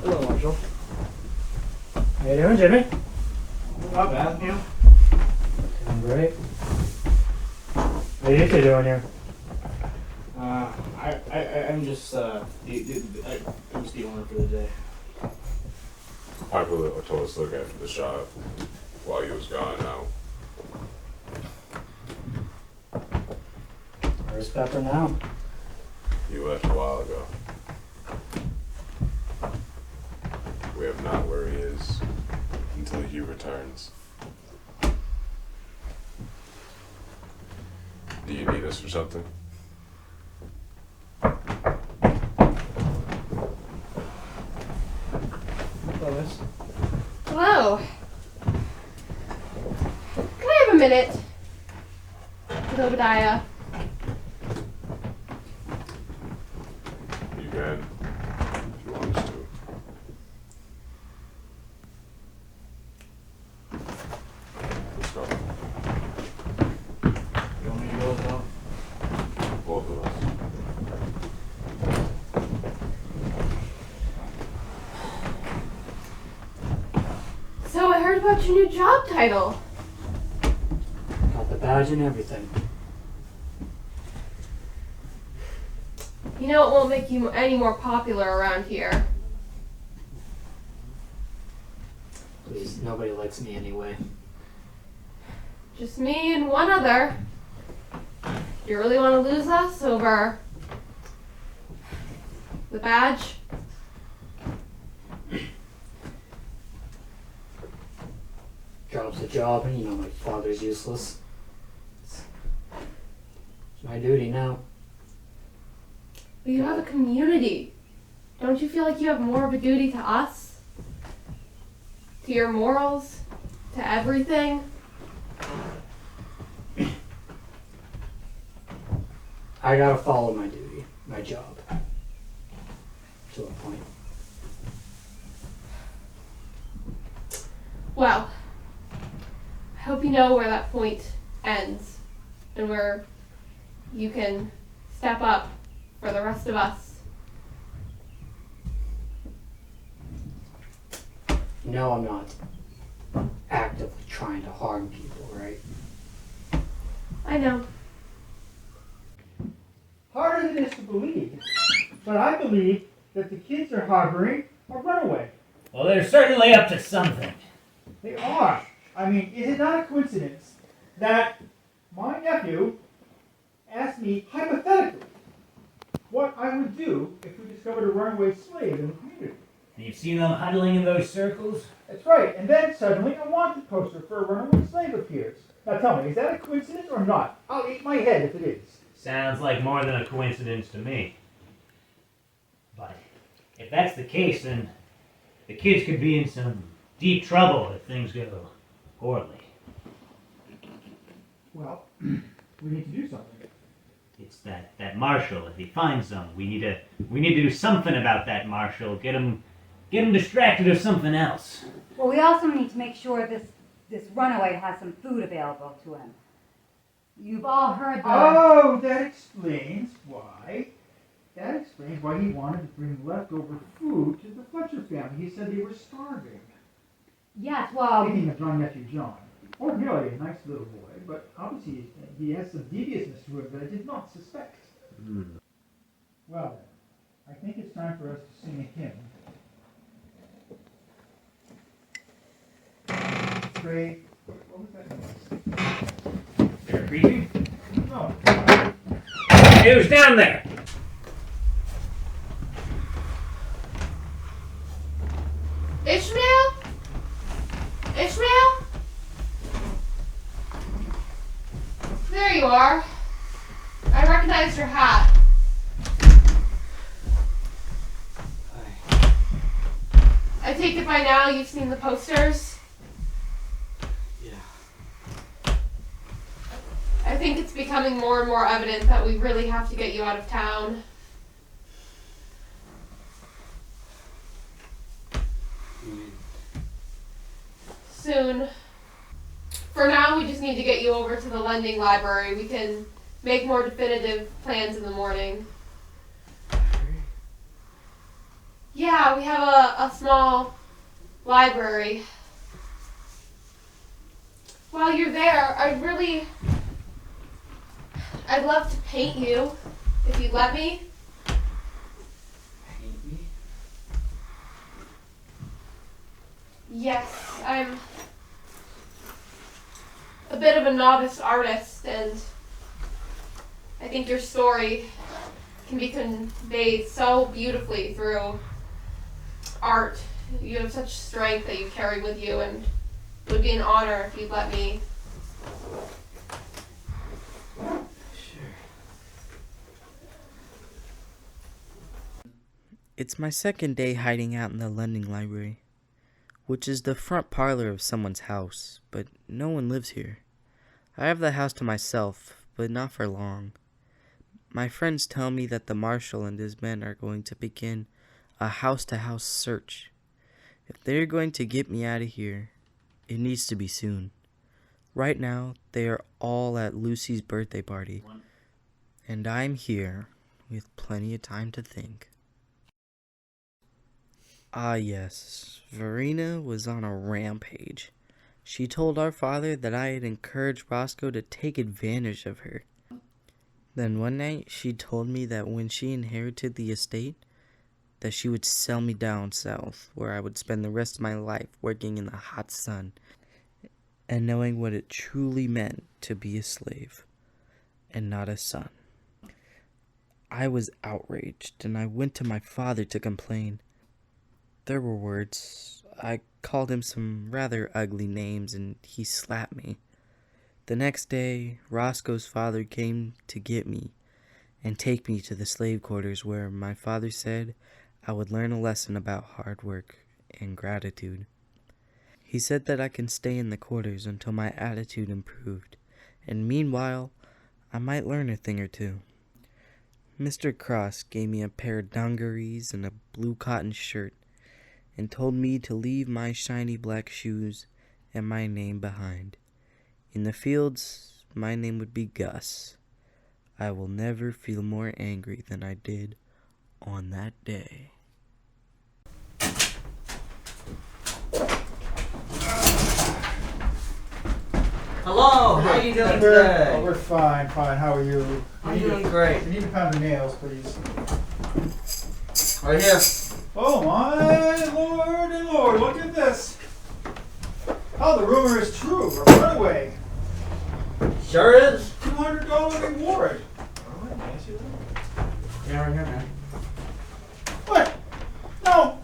Hello, Marshall. How you doing, Jimmy? Not bad, you? Doing great. What are you two doing here? I'm just I'm just the owner for the day. Harper told us to look after the shop while he was gone now. Where's Pepper now? He left a while ago. We have not where he is until he returns. Do you need us for something? Lois. Hello. Can I have a minute? With Obadiah. You can, if you want us to. Let's go. You want me to go as well? Both of us. So I heard about your new job title. Got the badge and everything. You know it won't make you any more popular around here. Please, nobody likes me anyway. Just me and one other. You really want to lose us over the badge? Job's a job, and you know my father's useless. It's my duty now. But you have a community. Don't you feel like you have more of a duty to us? To your morals? To everything? I gotta follow my duty, my job. To a point. Well, I hope you know where that point ends and where you can step up for the rest of us. You know I'm not actively trying to harm people, right? I know. Harder than it is to believe, but I believe that the kids are harboring a runaway. Well, they're certainly up to something. They are. I mean, is it not a coincidence that my nephew asked me hypothetically what I would do if we discovered a runaway slave in the community? And you've seen them huddling in those circles? That's right. And then suddenly a wanted poster for a runaway slave appears. Now tell me, is that a coincidence or not? I'll eat my head if it is. Sounds like more than a coincidence to me. But if that's the case, then the kids could be in some deep trouble if things go poorly. Well, we need to do something. It's that Marshall. If he finds them, we need to do something about that Marshall. Get him distracted of something else. Well, we also need to make sure this runaway has some food available to him. You've all heard the... Oh, that explains why. That explains why he wanted to bring leftover food to the Fletcher family. He said they were starving. Yes, well... Speaking of my nephew John, ordinarily a nice little boy, but obviously he has some deviousness to him that I did not suspect. Well then, I think it's time for us to sing a hymn. Pray. What was that noise? They're creepy? No. Hey, who's down there? Ishmael? Ishmael? There you are. I recognize your hat. I take it by now you've seen the posters? Yeah. I think it's becoming more and more evident that we really have to get you out of town. Soon. For now, we just need to get you over to the lending library. We can make more definitive plans in the morning. Yeah, we have a small library. While you're there, I'd love to paint you, if you'd let me. Paint me? Yes, I'm a bit of a novice artist, and I think your story can be conveyed so beautifully through art. You have such strength that you carry with you, and it would be an honor if you'd let me. It's my second day hiding out in the lending library, which is the front parlor of someone's house, but no one lives here. I have the house to myself, but not for long. My friends tell me that the marshal and his men are going to begin a house-to-house search. If they're going to get me out of here, it needs to be soon. Right now, they are all at Lucy's birthday party, and I'm here with plenty of time to think. Ah yes, Verena was on a rampage. She told our father that I had encouraged Roscoe to take advantage of her. Then one night, she told me that when she inherited the estate, that she would sell me down south, where I would spend the rest of my life working in the hot sun and knowing what it truly meant to be a slave and not a son. I was outraged, and I went to my father to complain. There were words. I called him some rather ugly names, and he slapped me. The next day, Roscoe's father came to get me and take me to the slave quarters, where my father said I would learn a lesson about hard work and gratitude. He said that I can stay in the quarters until my attitude improved, and meanwhile, I might learn a thing or two. Mr. Cross gave me a pair of dungarees and a blue cotton shirt, and told me to leave my shiny black shoes and my name behind. In the fields, my name would be Gus. I will never feel more angry than I did on that day. Hello, how are you doing today? Oh, we're fine. How are you? I'm doing great. You need a pound of nails, please. Right here. Oh my lord and lord, look at this. Oh, the rumor is true. A runaway. Sure is. $200 reward. Yeah, right here, man. What? No.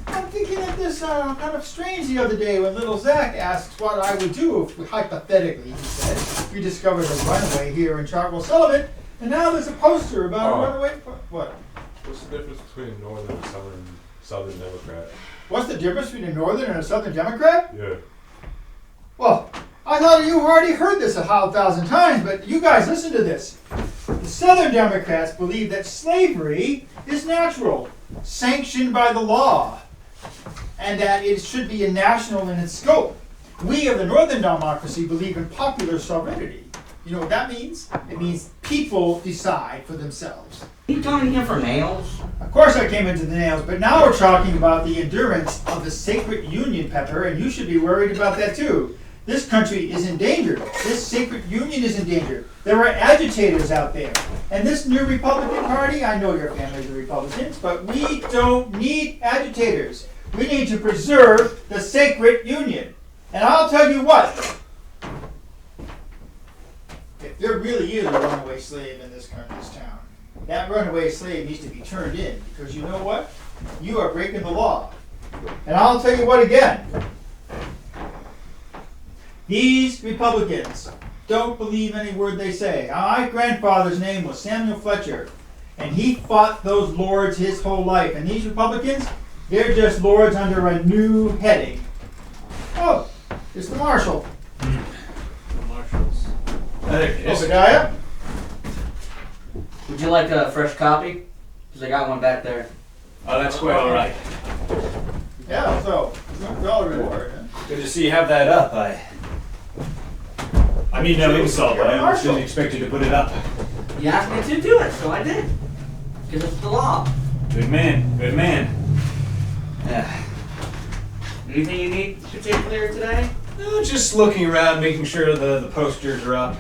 I'm thinking of this kind of strange the other day when little Zach asks what I would do if, hypothetically, he said, we discovered a runaway here in Chartwell Sullivan, and now there's a poster about a runaway. What? What's the difference between a northern and southern Democrat? What's the difference between a northern and a southern Democrat? Yeah. Well, I thought you already heard this 1,000 times, but you guys listen to this. The Southern Democrats believe that slavery is natural, sanctioned by the law, and that it should be national in its scope. We of the Northern Democracy believe in popular sovereignty. You know what that means? It means people decide for themselves. You coming here for nails? Of course I came into the nails, but now we're talking about the endurance of the sacred union, Pepper, and you should be worried about that too. This country is in danger. This sacred union is in danger. There are agitators out there. And this new Republican Party, I know your families are Republicans, but we don't need agitators. We need to preserve the sacred union. And I'll tell you what, if there really is a runaway slave in this town, that runaway slave needs to be turned in, because you know what? You are breaking the law. And I'll tell you what again. These Republicans don't believe any word they say. My grandfather's name was Samuel Fletcher, and he fought those lords his whole life. And these Republicans, they're just lords under a new heading. Oh, it's the marshal. The marshals. There it is. Obadiah? Would you like a fresh copy? Because I got one back there. Oh, that's quite all right. Yeah, so, $2 reward. Huh? Good to see you have that up. I mean no insult, but I almost didn't expect you to put it up. You asked me to do it, so I did. Because it's the law. Good man, good man. Anything you need particular today? No, just looking around, making sure the posters are up.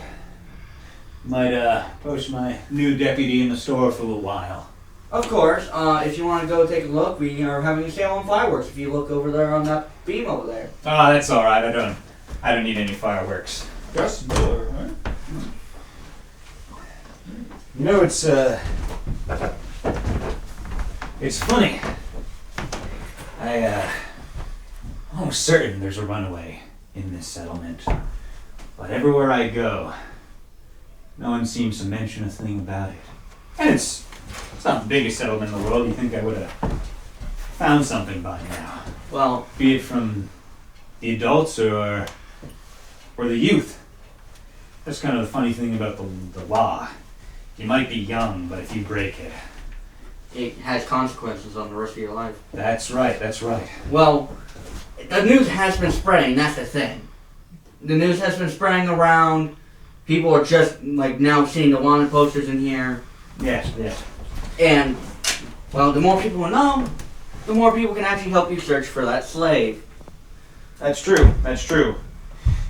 Might post my new deputy in the store for a little while. Of course. If you want to go take a look, we are having a sale on fireworks. If you look over there on that beam over there. Oh, that's all right. I don't need any fireworks. Gus Miller, huh? You know, it's funny. I'm almost certain there's a runaway in this settlement. But everywhere I go, no one seems to mention a thing about it. And it's not the biggest settlement in the world. You think I would have found something by now. Well, be it from the adults or the youth. That's kind of the funny thing about the law. You might be young, but if you break it, it has consequences on the rest of your life. That's right, that's right. Well, the news has been spreading, that's the thing. The news has been spreading around. People are just, like, now seeing the wanted posters in here. Yes, yes. And, well, the more people know, the more people can actually help you search for that slave. That's true, that's true.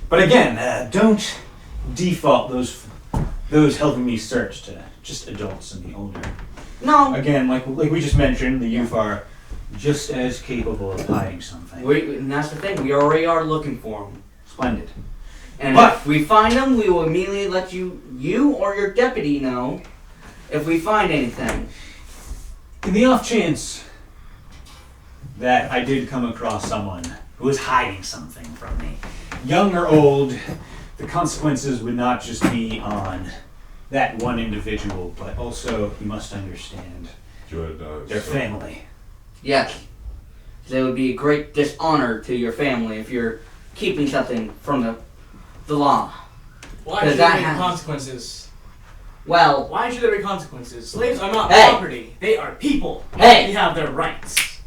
But again, don't default those helping me search to just adults and the older. No. Again, like we just mentioned, the youth are just as capable of hiding something. And that's the thing, we already are looking for them. Splendid. And if we find them, we will immediately let you or your deputy know if we find anything. In the off chance that I did come across someone who was hiding something from me, young or old, the consequences would not just be on that one individual, but also, you must understand, their family. Yes. It would be a great dishonor to your family if you're keeping something from the law. Why should there be consequences? Well... Why should there be consequences? Slaves are not Hey. property. They are people. Hey. They have their rights.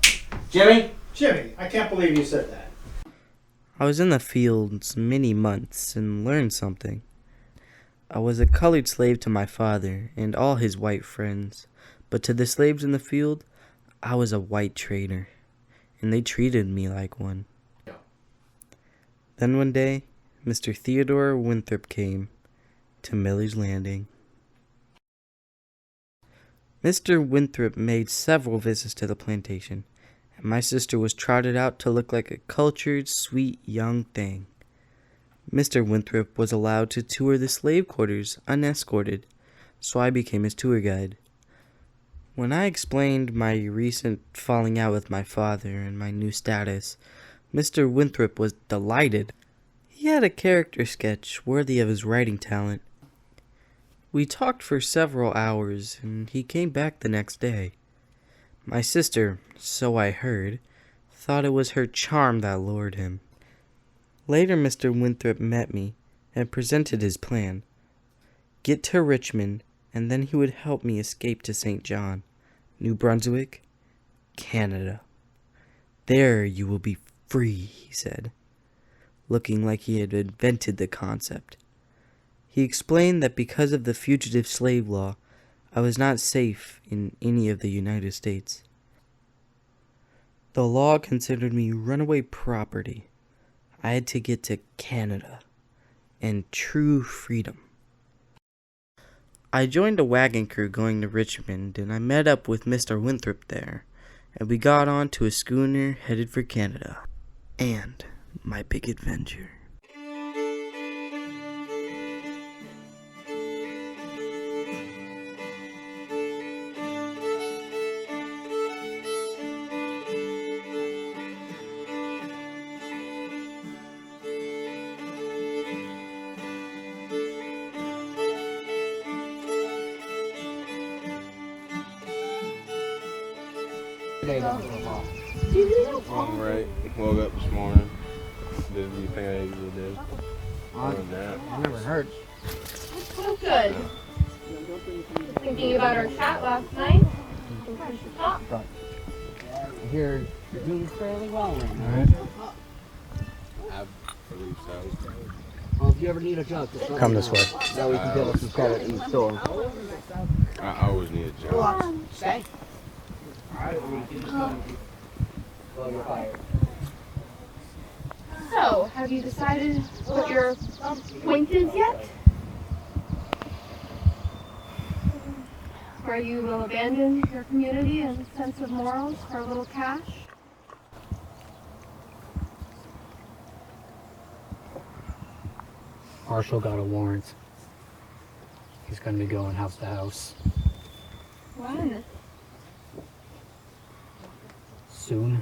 Jimmy? Jimmy, I can't believe you said that. I was in the fields many months and learned something. I was a colored slave to my father and all his white friends, but to the slaves in the field, I was a white trader, and they treated me like one. Then one day, Mr. Theodore Winthrop came to Miller's Landing. Mr. Winthrop made several visits to the plantation, and my sister was trotted out to look like a cultured, sweet young thing. Mr. Winthrop was allowed to tour the slave quarters unescorted, so I became his tour guide. When I explained my recent falling out with my father and my new status, Mr. Winthrop was delighted. He had a character sketch worthy of his writing talent. We talked for several hours, and he came back the next day. My sister, so I heard, thought it was her charm that lured him. Later, Mr. Winthrop met me and presented his plan. Get to Richmond, and then he would help me escape to St. John, New Brunswick, Canada. There you will be free, he said, looking like he had invented the concept. He explained that because of the fugitive slave law, I was not safe in any of the United States. The law considered me runaway property. I had to get to Canada and true freedom. I joined a wagon crew going to Richmond, and I met up with Mr. Winthrop there, and we got on to a schooner headed for Canada. And my big adventure. Today don't go off. I'm right. Woke up this morning. Did everything I usually do. Other than that, It never hurts. So good. Thinking about our chat last night. But I hear you're doing fairly well right now. I believe so. Well, if you ever need a job, just let Come me this know. way. That way we can give us some credit in the store. I always need a job. Stay. Well, you're fired. So, have you decided what your point is yet? Where you will abandon your community and sense of morals for a little cash? Marshall got a warrant. He's gonna be going house to house When? soon.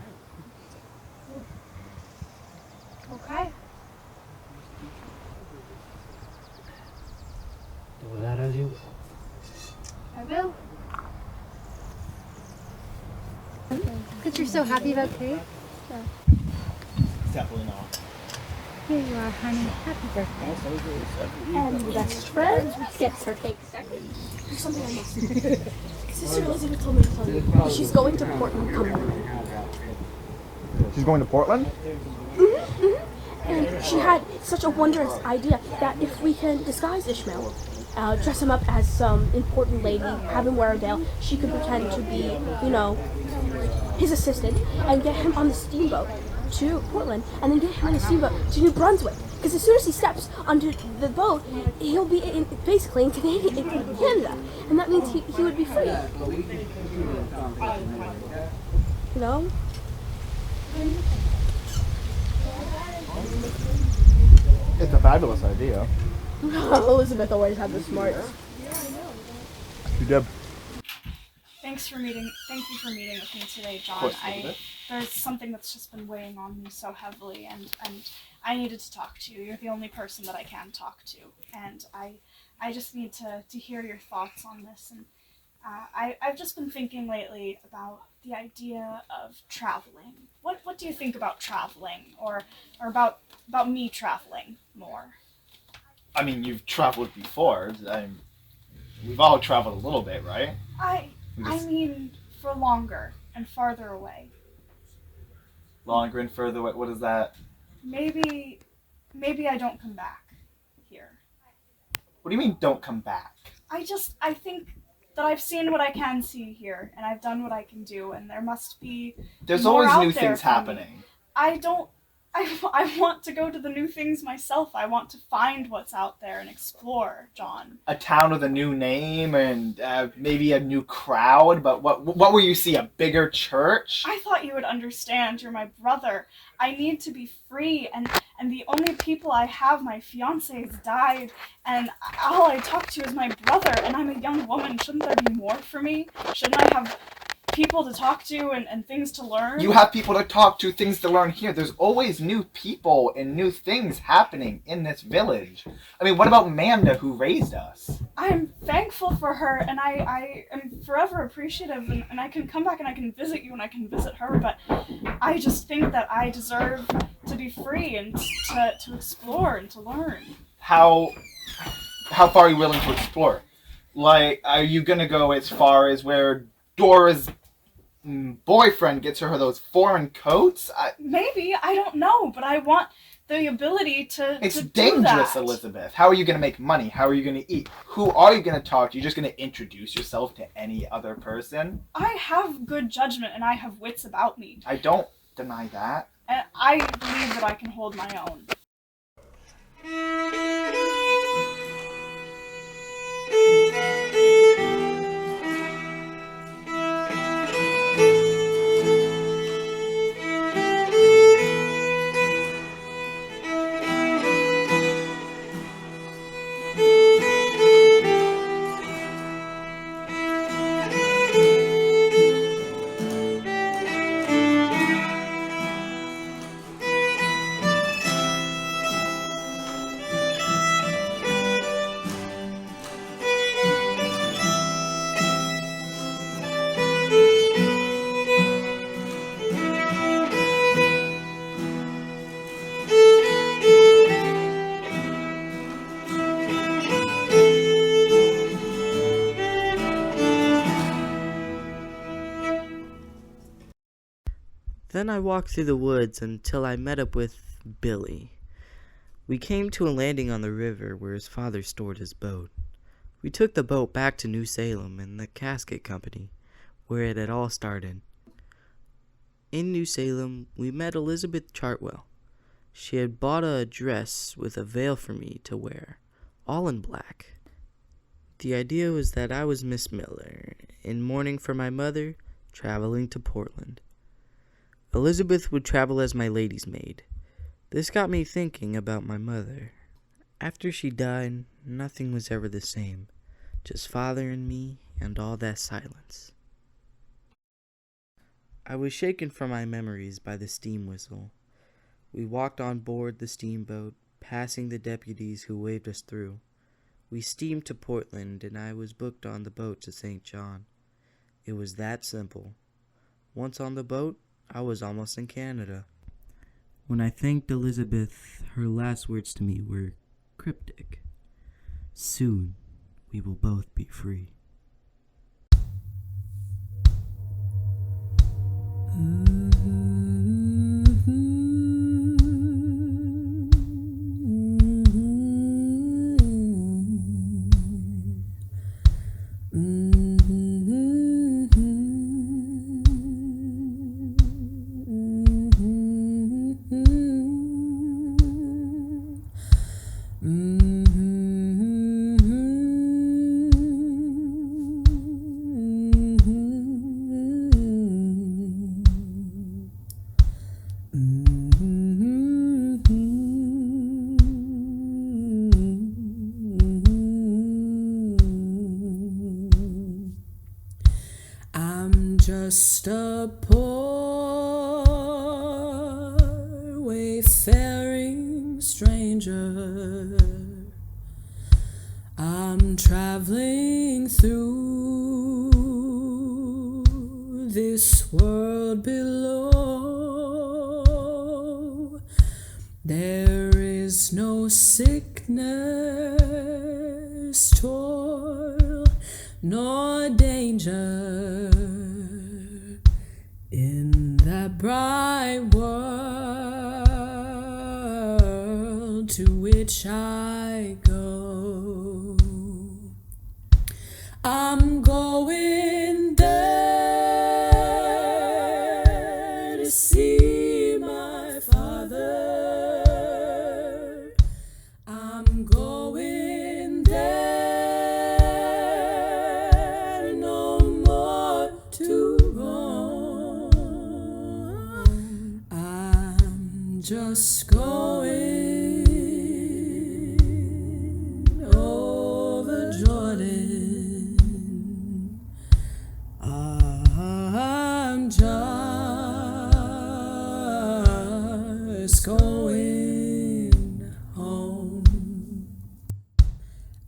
Okay. Do with that as you will. I will. Because you're so happy about Kate? Definitely not. Here you are, honey. Happy birthday. And best friend gets her cake second. There's something I must do. Sister Elizabeth told me to tell you. She's going to Portland come morning. She's going to Portland? And she had such a wondrous idea that if we can disguise Ishmael, dress him up as some important lady, have him wear a veil, she could pretend to be, you know, his assistant, and get him on the steamboat to Portland, and then get him on the steamboat to New Brunswick. Because as soon as he steps onto the boat, he'll be basically in Canada, and that means he would be free. You know? It's a fabulous idea. Elizabeth always had the smarts. You did. Thank you for meeting with me today, John. Of course, Elizabeth. There's something that's just been weighing on me so heavily, and I needed to talk to you. You're the only person that I can talk to, and I just need to hear your thoughts on this. And I've just been thinking lately about the idea of traveling. What do you think about traveling, or about me traveling more? I mean, you've traveled before. We've all traveled a little bit, right? I mean, for longer and farther away. Longer and further away. What is that? Maybe I don't come back here. What do you mean, don't come back? I think that I've seen what I can see here, and I've done what I can do, and there must be There's more always out new there things for me. happening. I want to go to the new things myself. I want to find what's out there and explore, John. A town with a new name and maybe a new crowd, but what will you see? A bigger church? I thought you would understand. You're my brother. I need to be free, and the only people I have, my fiance has died, and all I talk to is my brother, and I'm a young woman. Shouldn't there be more for me? Shouldn't I have people to talk to and things to learn? You have people to talk to, things to learn here. There's always new people and new things happening in this village. I mean, what about Manda, who raised us? I'm thankful for her, and I am forever appreciative, and I can come back and I can visit you and I can visit her, but I just think that I deserve to be free and to explore and to learn. How far are you willing to explore? Like, are you gonna go as far as where Dora's boyfriend gets her those foreign coats? Maybe, I don't know, but I want the ability to It's to do dangerous, that. Elizabeth. How are you going to make money? How are you going to eat? Who are you going to talk to? You're just going to introduce yourself to any other person? I have good judgment and I have wits about me, I don't deny that. and I believe that I can hold my own. Then I walked through the woods until I met up with Billy. We came to a landing on the river where his father stored his boat. We took the boat back to New Salem and the casket company, where it had all started. In New Salem, we met Elizabeth Chartwell. She had bought a dress with a veil for me to wear, all in black. The idea was that I was Miss Miller, in mourning for my mother, traveling to Portland. Elizabeth would travel as my lady's maid. This got me thinking about my mother. After she died, nothing was ever the same, just father and me and all that silence. I was shaken from my memories by the steam whistle. We walked on board the steamboat, passing the deputies who waved us through. We steamed to Portland, and I was booked on the boat to St. John. It was that simple. Once on the boat, I was almost in Canada. When I thanked Elizabeth, her last words to me were cryptic. Soon, we will both be free. I'm just a poor wayfaring stranger. I'm traveling through this world below. There is no sickness, toil, nor danger in that bright world to which I go. I'm going there to see my father. I'm going there no more to roam. I'm just going over Jordan. I'm just going home.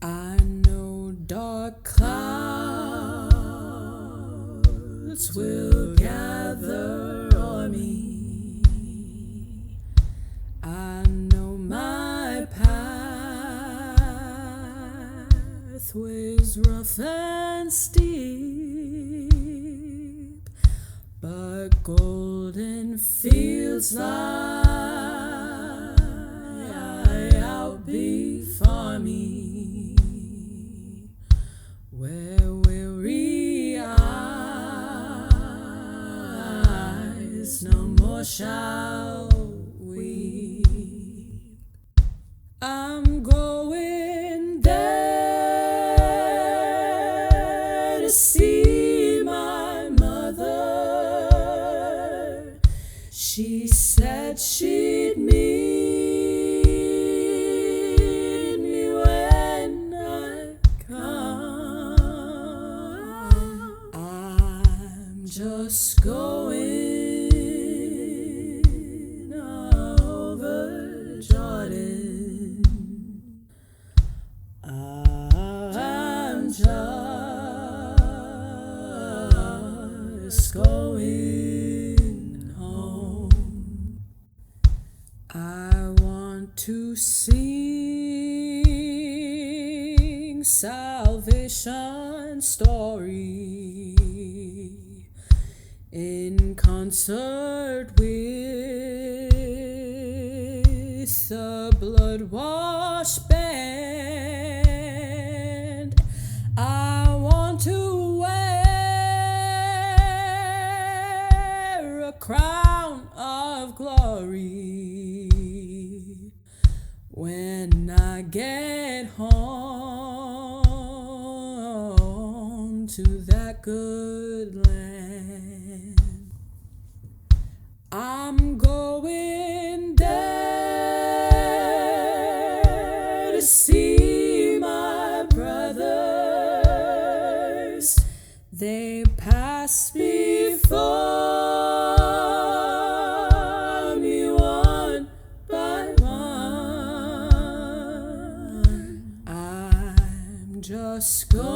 I know dark clouds will gather on me. I know my path was rough and steep, but golden fields lie out before me, where weary eyes no more shall weep. I'm going there to see my mother. She said she'd meet me when I come. I'm just going over Jordan. I'm just going home. I want to sing salvation story in concert with a blood-washed band. I want to wear a crown of glory when I get home to that good land. I'm going there to see my brothers. They pass before me one by one. I'm just going